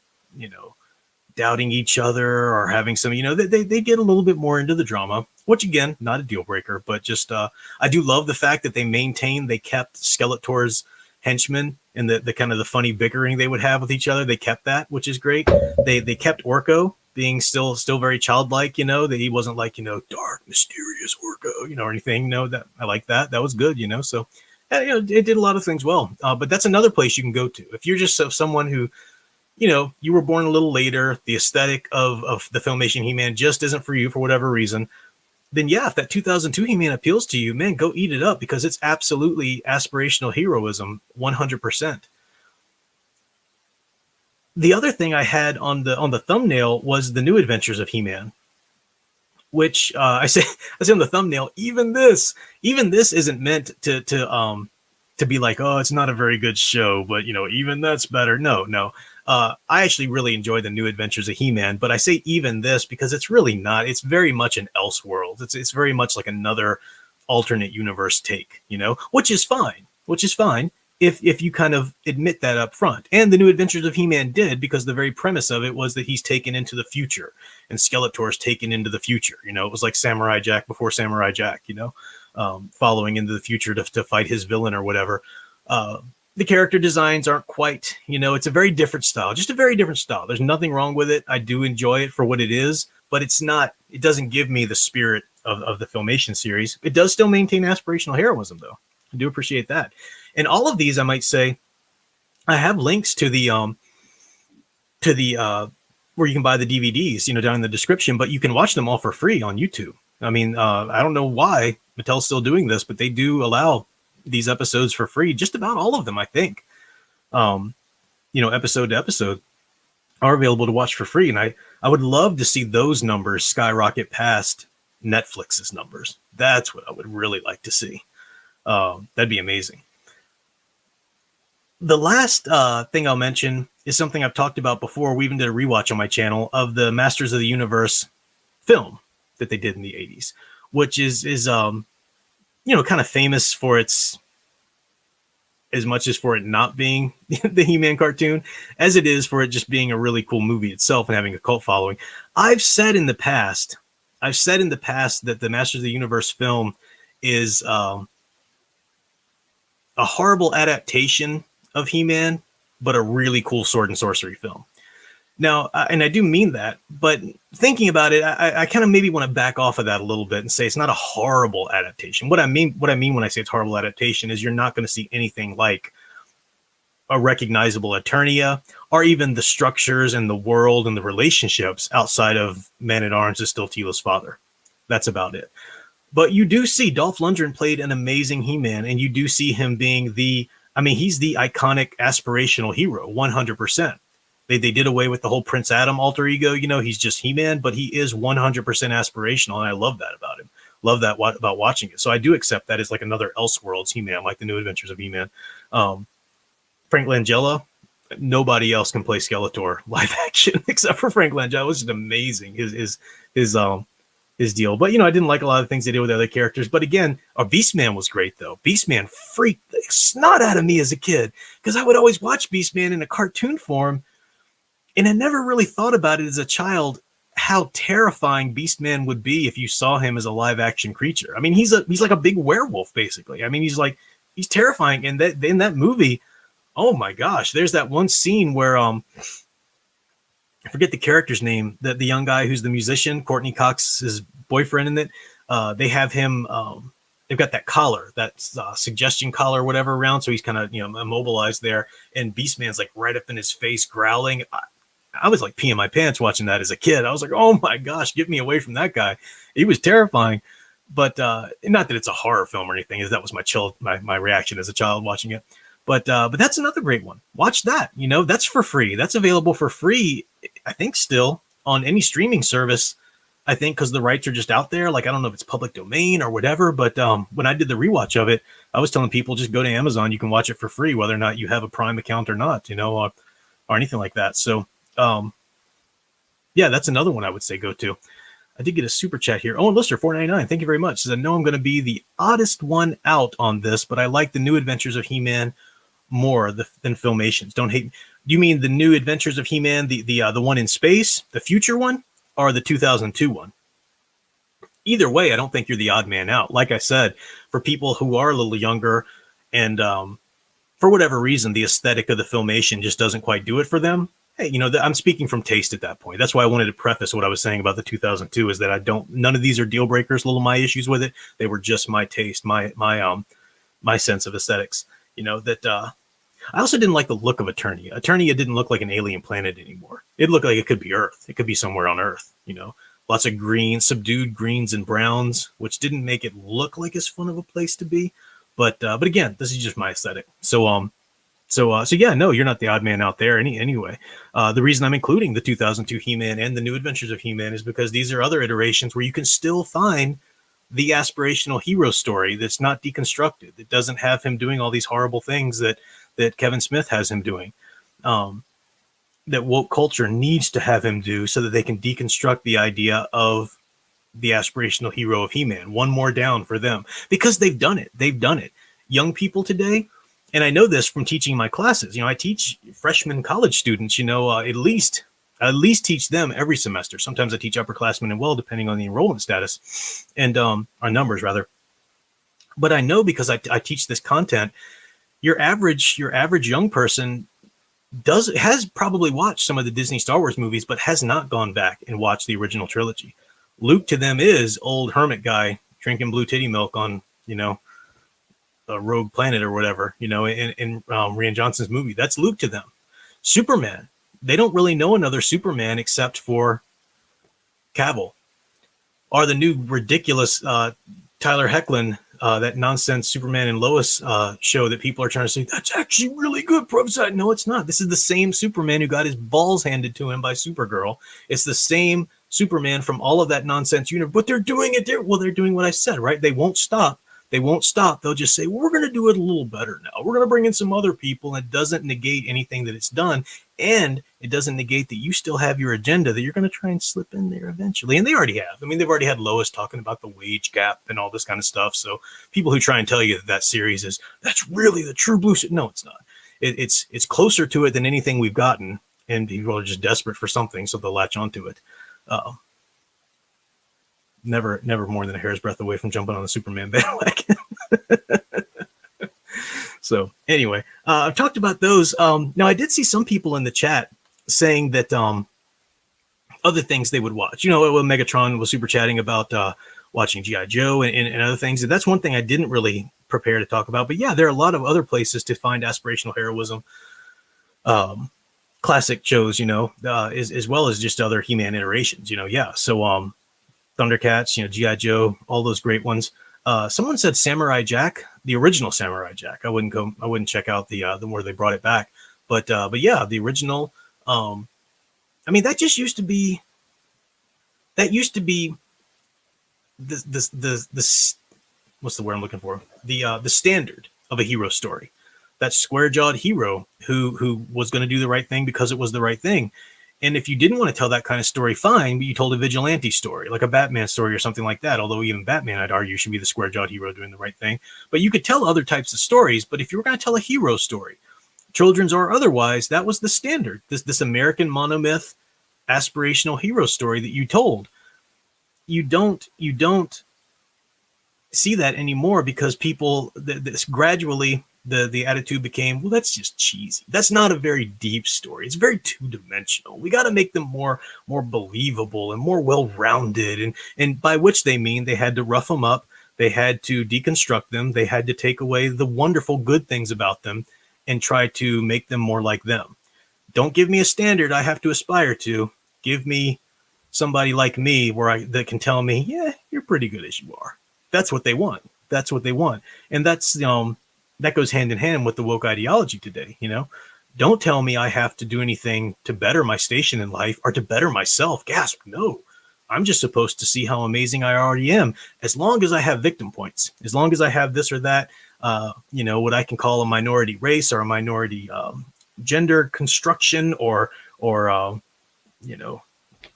doubting each other or having some, they get a little bit more into the drama, which again, not a deal breaker, but just, I do love the fact that they kept Skeletor's henchmen and the kind of the funny bickering they would have with each other. They kept that, which is great. They kept Orko being still very childlike, that he wasn't like, dark, mysterious Orko, or anything, that I like that. That was good, so, it did a lot of things well. But that's another place you can go to. If you're just someone who, you were born a little later, the aesthetic of the Filmation He-Man just isn't for you for whatever reason, then yeah, if that 2002 He-Man appeals to you, man, go eat it up, because it's absolutely aspirational heroism, 100%. The other thing I had on the thumbnail was the New Adventures of He-Man, which I say on the thumbnail, even this isn't meant to be like, oh, it's not a very good show, but even that's better. No. I actually really enjoy the New Adventures of He-Man, but I say even this because it's really not. It's very much an Elseworld. It's very much like another alternate universe take, which is fine. If you kind of admit that up front. And the New Adventures of He-Man did, because the very premise of it was that he's taken into the future and Skeletor's taken into the future. It was like Samurai Jack before Samurai Jack, following into the future to fight his villain or whatever. The character designs aren't quite, it's a very different style, just a very different style. There's nothing wrong with it. I do enjoy it for what it is, but it doesn't give me the spirit of the Filmation series. It does still maintain aspirational heroism, though. I do appreciate that. And all of these, I might say, I have links to the where you can buy the DVDs, down in the description, but you can watch them all for free on YouTube. I mean, I don't know why Mattel's still doing this, but they do allow these episodes for free. Just about all of them, I think, episode to episode are available to watch for free. And I would love to see those numbers skyrocket past Netflix's numbers. That's what I would really like to see. That'd be amazing. The last thing I'll mention is something I've talked about before. We even did a rewatch on my channel of the Masters of the Universe film that they did in the 80s, which is kind of famous for its, as much as for it not being the He-Man cartoon, as it is for it just being a really cool movie itself and having a cult following. I've said in the past that the Masters of the Universe film is a horrible adaptation of He-Man, but a really cool sword and sorcery film. Now, and I do mean that, but thinking about it, I kind of maybe want to back off of that a little bit and say it's not a horrible adaptation. What I mean when I say it's horrible adaptation is you're not going to see anything like a recognizable Eternia, or even the structures and the world and the relationships outside of Man-at-Arms is still Teela's father. That's about it. But you do see Dolph Lundgren played an amazing He-Man, and you do see him being he's the iconic aspirational hero, 100%. They did away with the whole Prince Adam alter ego. He's just He-Man, but he is 100% aspirational, and I love that about him. Love that about watching it. So I do accept that as like another Elseworlds He-Man, like the New Adventures of He-Man. Frank Langella, nobody else can play Skeletor live action except for Frank Langella. It was just amazing, his deal. But I didn't like a lot of things they did with other characters. But again, Beastman was great though. Beastman freaked the snot out of me as a kid, because I would always watch Beastman in a cartoon form, and I never really thought about it as a child how terrifying Beastman would be if you saw him as a live action creature. I mean, he's like a big werewolf basically. I mean, he's terrifying. And that in that movie, oh my gosh, there's that one scene where I forget the character's name, the young guy who's the musician, Courtney Cox's boyfriend in it. They have him, they've got that collar, that suggestion collar or whatever around. So he's kind of, immobilized there. And Beastman's like right up in his face growling. I was like peeing my pants watching that as a kid. I was like, oh my gosh, get me away from that guy. He was terrifying. But not that it's a horror film or anything, as that was my reaction as a child watching it. But that's another great one. Watch that. That's for free. That's available for free, I think, still on any streaming service. I think because the rights are just out there. Like, I don't know if it's public domain or whatever. But when I did the rewatch of it, I was telling people just go to Amazon. You can watch it for free, whether or not you have a Prime account or not, or anything like that. So Yeah, that's another one I would say go to. I did get a super chat here. Oh, and Lister 499, thank you very much. Says, I know I'm going to be the oddest one out on this, but I like the New Adventures of He-Man more than Filmations. Don't hate me. Do you mean the New Adventures of He-Man, the one in space, the future one, or the 2002 one? Either way, I don't think you're the odd man out. Like I said, for people who are a little younger and for whatever reason, the aesthetic of the Filmation just doesn't quite do it for them. Hey, I'm speaking from taste at that point. That's why I wanted to preface what I was saying about the 2002 is that none of these are deal breakers. Little my issues with it. They were just my taste, my sense of aesthetics. I also didn't like the look of Eternia. Eternia didn't look like an alien planet anymore. It looked like it could be Earth. It could be somewhere on Earth, lots of green, subdued greens and browns, which didn't make it look like as fun of a place to be. But again, this is just my aesthetic. So yeah, no, you're not the odd man out there anyway. The reason I'm including the 2002 He-Man and the New Adventures of He-Man is because these are other iterations where you can still find the aspirational hero story that's not deconstructed. It doesn't have him doing all these horrible things that Kevin Smith has him doing, that woke culture needs to have him do so that they can deconstruct the idea of the aspirational hero of He-Man. One more down for them because they've done it. Young people today, and I know this from teaching my classes. I teach freshman college students. At least teach them every semester. Sometimes I teach upperclassmen as well, depending on the enrollment status and our numbers rather. But I know because I teach this content, your average young person has probably watched some of the Disney Star Wars movies, but has not gone back and watched the original trilogy. Luke to them is old hermit guy drinking blue titty milk on, a rogue planet or whatever, in Rian Johnson's movie. That's Luke to them. Superman, they don't really know another Superman except for Cavill, or the new ridiculous Tyler Hoechlin, that nonsense Superman and Lois show that people are trying to say, that's actually really good. No, it's not. This is the same Superman who got his balls handed to him by Supergirl. It's the same Superman from all of that nonsense universe, but they're doing it. They're doing what I said, right? They won't stop. They'll just say, well, we're going to do it a little better now. We're going to bring in some other people. And it doesn't negate anything that it's done. And it doesn't negate that you still have your agenda that you're going to try and slip in there eventually. And they already have. I mean, they've already had Lois talking about the wage gap and all this kind of stuff. So people who try and tell you that series that's really the true blue. No, it's not. It's closer to it than anything we've gotten. And people are just desperate for something. So they'll latch onto it. Never more than a hair's breadth away from jumping on the Superman bandwagon. So anyway, I've talked about those. Now I did see some people in the chat saying that other things they would watch. When Megatron was super chatting about watching G.I. Joe and other things. And that's one thing I didn't really prepare to talk about. But yeah, there are a lot of other places to find aspirational heroism. Classic shows, as well as just other He-Man iterations, yeah. So Thundercats, G.I. Joe, all those great ones. Someone said Samurai Jack, the original Samurai Jack. I wouldn't check out the where they brought it back. But yeah, the original. I mean, that used to be the what's the word I'm looking for? The standard of a hero story. That square-jawed hero who was going to do the right thing because it was the right thing. And if you didn't want to tell that kind of story, fine, but you told a vigilante story, like a Batman story or something like that. Although even Batman, I'd argue, should be the square-jawed hero doing the right thing. But you could tell other types of stories. But if you were going to tell a hero story, children's or otherwise, that was the standard. This American monomyth aspirational hero story that you told. You don't see that anymore because people gradually. The attitude became, well, that's just cheesy. That's not a very deep story. It's very two-dimensional. We got to make them more believable and more well-rounded. And by which they mean they had to rough them up. They had to deconstruct them. They had to take away the wonderful good things about them and try to make them more like them. Don't give me a standard I have to aspire to. Give me somebody like me that can tell me, yeah, you're pretty good as you are. That's what they want. And that's, that goes hand in hand with the woke ideology today. Don't tell me I have to do anything to better my station in life or to better myself. Gasp. No, I'm just supposed to see how amazing I already am. As long as I have victim points, as long as I have this or that, what I can call a minority race or a minority gender construction or or you know,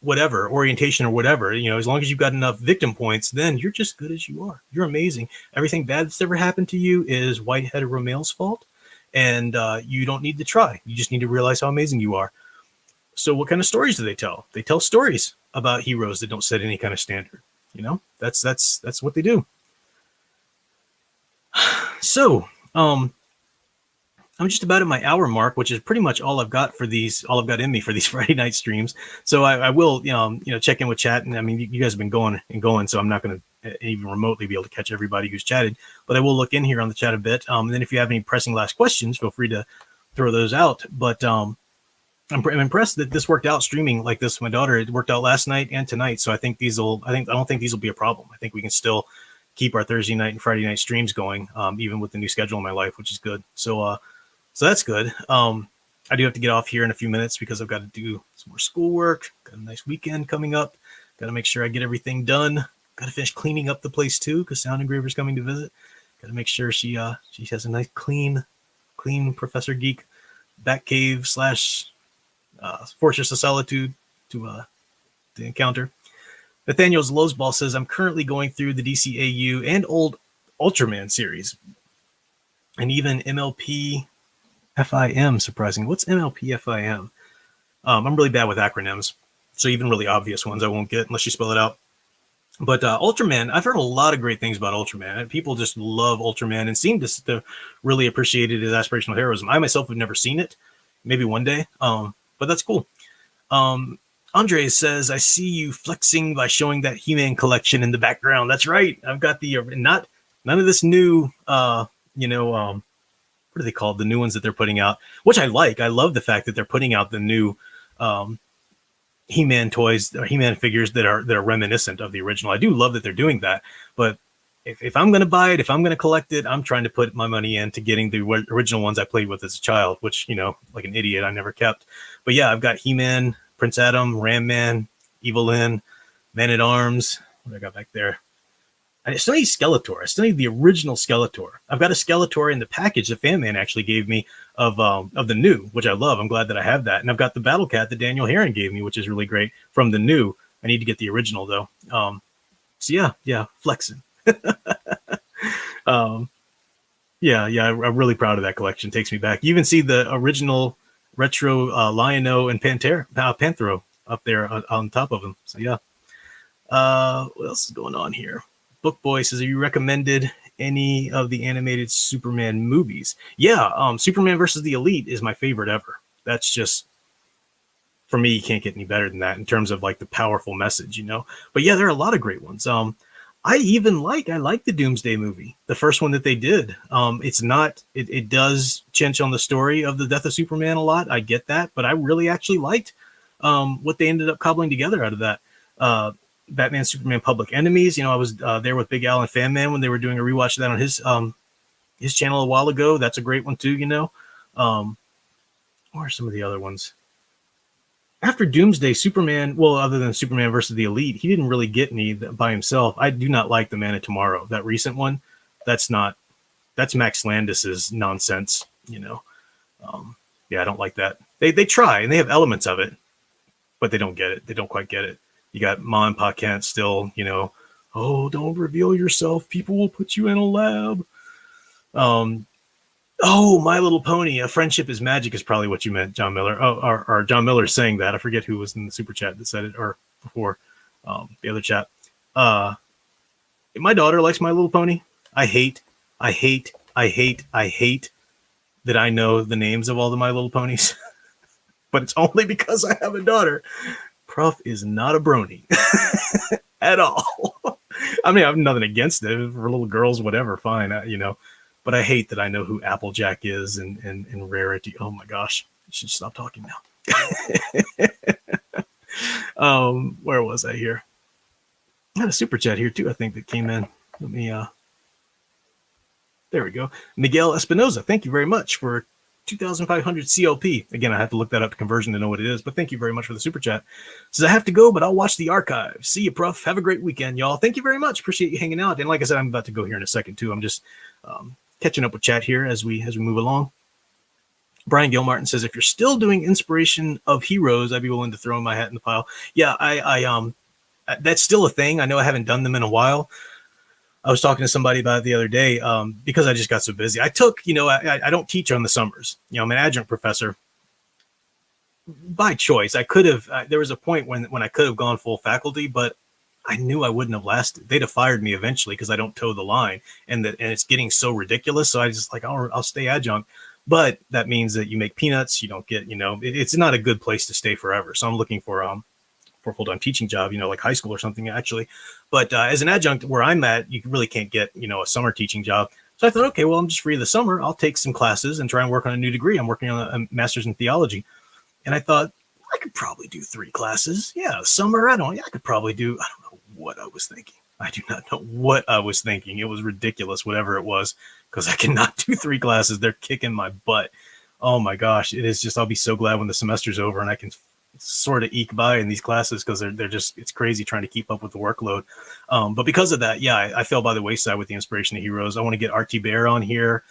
whatever orientation or whatever, you know, as long as you've got enough victim points, then you're just good as you are. You're amazing. Everything bad that's ever happened to you is white hetero male's fault, and you don't need to try. You just need to realize how amazing you are. So what kind of stories do they tell? They tell stories about heroes that don't set any kind of standard. You know, that's what they do. So I'm just about at my hour mark, which is pretty much all I've got in me for these Friday night streams. So I will, check in with chat. And I mean, you guys have been going and going, so I'm not going to even remotely be able to catch everybody who's chatted, but I will look in here on the chat a bit. And then if you have any pressing last questions, feel free to throw those out. But I'm impressed that this worked out streaming like this with my daughter. It worked out last night and tonight. So I don't think these will be a problem. I think we can still keep our Thursday night and Friday night streams going, even with the new schedule in my life, which is good. So that's good. I do have to get off here in a few minutes because I've got to do some more schoolwork. Got a nice weekend coming up. Got to make sure I get everything done. Got to finish cleaning up the place too because Sound Engraver's coming to visit. Got to make sure she has a nice clean Professor Geek Batcave / Fortress of Solitude to encounter. Nathaniel's Lowsball says, I'm currently going through the DCAU and old Ultraman series and even MLP FIM, surprisingly. What's MLP FIM? I'm really bad with acronyms, so even really obvious ones I won't get unless you spell it out. But Ultraman, I've heard a lot of great things about Ultraman. People just love Ultraman and seem to really appreciate it as aspirational heroism. I myself have never seen it. Maybe one day, but that's cool. Andre says, I see you flexing by showing that He-Man collection in the background. That's right. I've got none of this new, what are they called? The new ones that they're putting out, which I like. I love the fact that they're putting out the new He-Man toys, or He-Man figures that are reminiscent of the original. I do love that they're doing that. But if I'm going to buy it, if I'm going to collect it, I'm trying to put my money into getting the original ones I played with as a child, which, like an idiot, I never kept. But yeah, I've got He-Man, Prince Adam, Ram Man, Evil-Lyn, Man-at-Arms. What do I got back there? I still need Skeletor. I still need the original Skeletor. I've got a Skeletor in the package that Fan Man actually gave me of the new, which I love. I'm glad that I have that. And I've got the Battle Cat that Daniel Heron gave me, which is really great from the new. I need to get the original though. So yeah, flexing. I'm really proud of that collection. Takes me back. You even see the original retro Lion-O and Panthro up there on top of them. So yeah. What else is going on here? Book Boy says, have you recommended any of the animated Superman movies? Yeah, Superman versus the Elite is my favorite ever. That's just, for me, you can't get any better than that in terms of like the powerful message, But yeah, there are a lot of great ones. I like the Doomsday movie, the first one that they did. It does chinch on the story of the death of Superman a lot. I get that, but I really actually liked what they ended up cobbling together out of that. Batman, Superman, Public Enemies. I was there with Big Al and Fan Man when they were doing a rewatch of that on his channel a while ago. That's a great one too, What are some of the other ones? After Doomsday, Superman, well, other than Superman versus the Elite, he didn't really get any by himself. I do not like The Man of Tomorrow, that recent one. That's Max Landis's nonsense, Yeah, I don't like that. They try, and they have elements of it, but they don't get it. They don't quite get it. You got Ma and Pa Kent still, oh, don't reveal yourself. People will put you in a lab. My Little Pony, A Friendship is Magic is probably what you meant, John Miller. Oh, or John Miller saying that. I forget who was in the super chat that said it, or before the other chat. My daughter likes My Little Pony. I hate that I know the names of all the My Little Ponies. But it's only because I have a daughter. Prof is not a brony at all. I mean, I have nothing against it for little girls, whatever, fine, But I hate that I know who Applejack is and Rarity. Oh my gosh, I should stop talking now. Where was I here? I had a super chat here too, I think, that came in. Let me there we go. Miguel Espinoza, thank you very much for 2,500 CLP. Again, I have to look that up to conversion to know what it is, but thank you very much for the super chat. Says, I have to go, but I'll watch the archive. See you, Prof. Have a great weekend, y'all. Thank you very much. Appreciate you hanging out. And like I said, I'm about to go here in a second too. I'm just catching up with chat here as we move along. Brian Gilmartin says, if you're still doing inspiration of heroes, I'd be willing to throw my hat in the pile. Yeah, I that's still a thing. I know I haven't done them in a while. I was talking to somebody about it the other day because I just got so busy. I took, I don't teach on the summers. I'm an adjunct professor by choice. I could have, there was a point when I could have gone full faculty, but I knew I wouldn't have lasted. They'd have fired me eventually because I don't toe the line, and it's getting so ridiculous. So I just like, I'll stay adjunct. But that means that you make peanuts. You don't get, it's not a good place to stay forever. So I'm looking for a full-time teaching job, like high school or something actually. But as an adjunct where I'm at, you really can't get, a summer teaching job. So I thought, okay, well, I'm just free this summer. I'll take some classes and try and work on a new degree. I'm working on a master's in theology. And I thought, I could probably do 3 classes. Yeah, summer, I could probably do, I don't know what I was thinking. I do not know what I was thinking. It was ridiculous, whatever it was, because I cannot do 3 classes. They're kicking my butt. Oh my gosh. It is just, I'll be so glad when the semester's over and I can sort of eke by in these classes, because they're just, it's crazy trying to keep up with the workload. But because of that, yeah, I fell by the wayside with the inspiration of heroes. I want to get RT Bear on here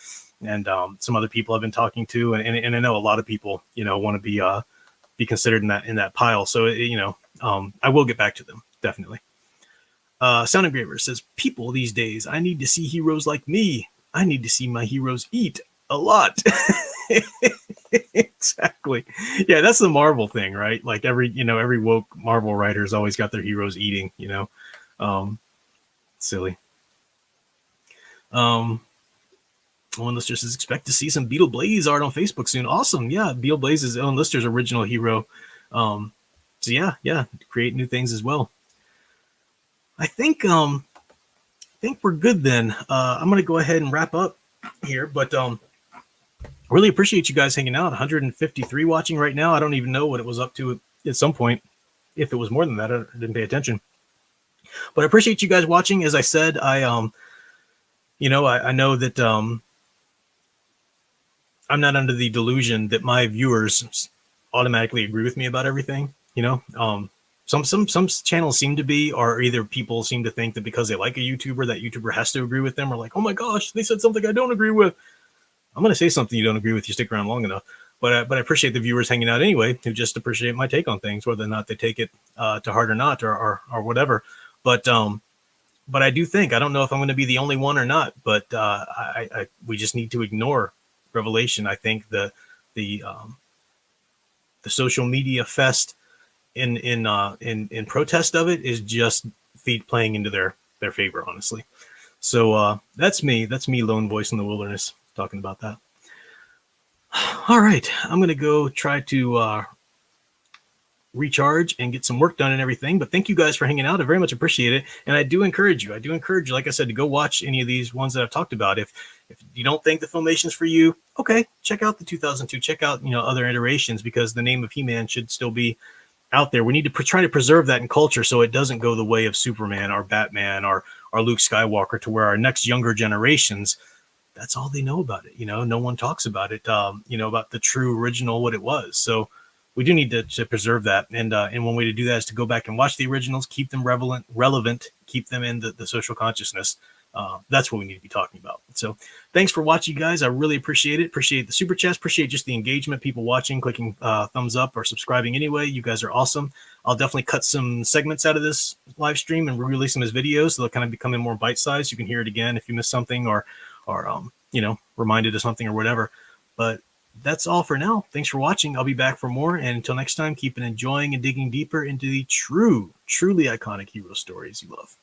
and some other people I've been talking to. And I know a lot of people, want to be considered in that pile. So, I will get back to them. Definitely. Sound Engraver says, people these days, I need to see heroes like me. I need to see my heroes eat a lot. Exactly. Yeah, that's the Marvel thing, right? Like every woke Marvel writer's always got their heroes eating, silly. One listener says, expect to see some Beetle Blaze art on Facebook soon. Awesome. Yeah, Beetle Blaze is Ellen Lister's original hero. So yeah, create new things as well. I think we're good then. I'm gonna go ahead and wrap up here, but really appreciate you guys hanging out. 153 watching right now. I don't even know what it was up to at some point. If it was more than that, I didn't pay attention. But I appreciate you guys watching. As I said, I know that I'm not under the delusion that my viewers automatically agree with me about everything. Some channels seem to be, or either people seem to think that because they like a YouTuber, that YouTuber has to agree with them, or like, oh my gosh, they said something I don't agree with. I'm going to say something you don't agree with. You stick around long enough. But I appreciate the viewers hanging out anyway, who just appreciate my take on things, whether or not they take it to heart or not, or whatever. But I do think, I don't know if I'm going to be the only one or not, but we just need to ignore Revelation. I think the social media fest in protest of it is just feet playing into their favor, honestly. So that's me, lone voice in the wilderness, talking about that. All right, I'm gonna go try to recharge and get some work done and everything. But thank you guys for hanging out. I very much appreciate it. And I do encourage you, like I said, to go watch any of these ones that I've talked about. If you don't think the Filmation's for you, okay, check out the 2002, check out, other iterations, because the name of He-Man should still be out there. We need to try to preserve that in culture so it doesn't go the way of Superman or Batman or Luke Skywalker, to where our next younger generations, that's all they know about it. No one talks about it, about the true original, what it was. So we do need to preserve that. And one way to do that is to go back and watch the originals, keep them relevant, keep them in the social consciousness. That's what we need to be talking about. So thanks for watching, guys. I really appreciate it. Appreciate the super chats. Appreciate just the engagement, people watching, clicking thumbs up or subscribing anyway. You guys are awesome. I'll definitely cut some segments out of this live stream and release them as videos. So they'll kind of become more bite-sized. You can hear it again if you missed something or reminded of something or whatever. But that's all for now. Thanks for watching. I'll be back for more. And until next time, keep enjoying and digging deeper into the truly iconic hero stories you love.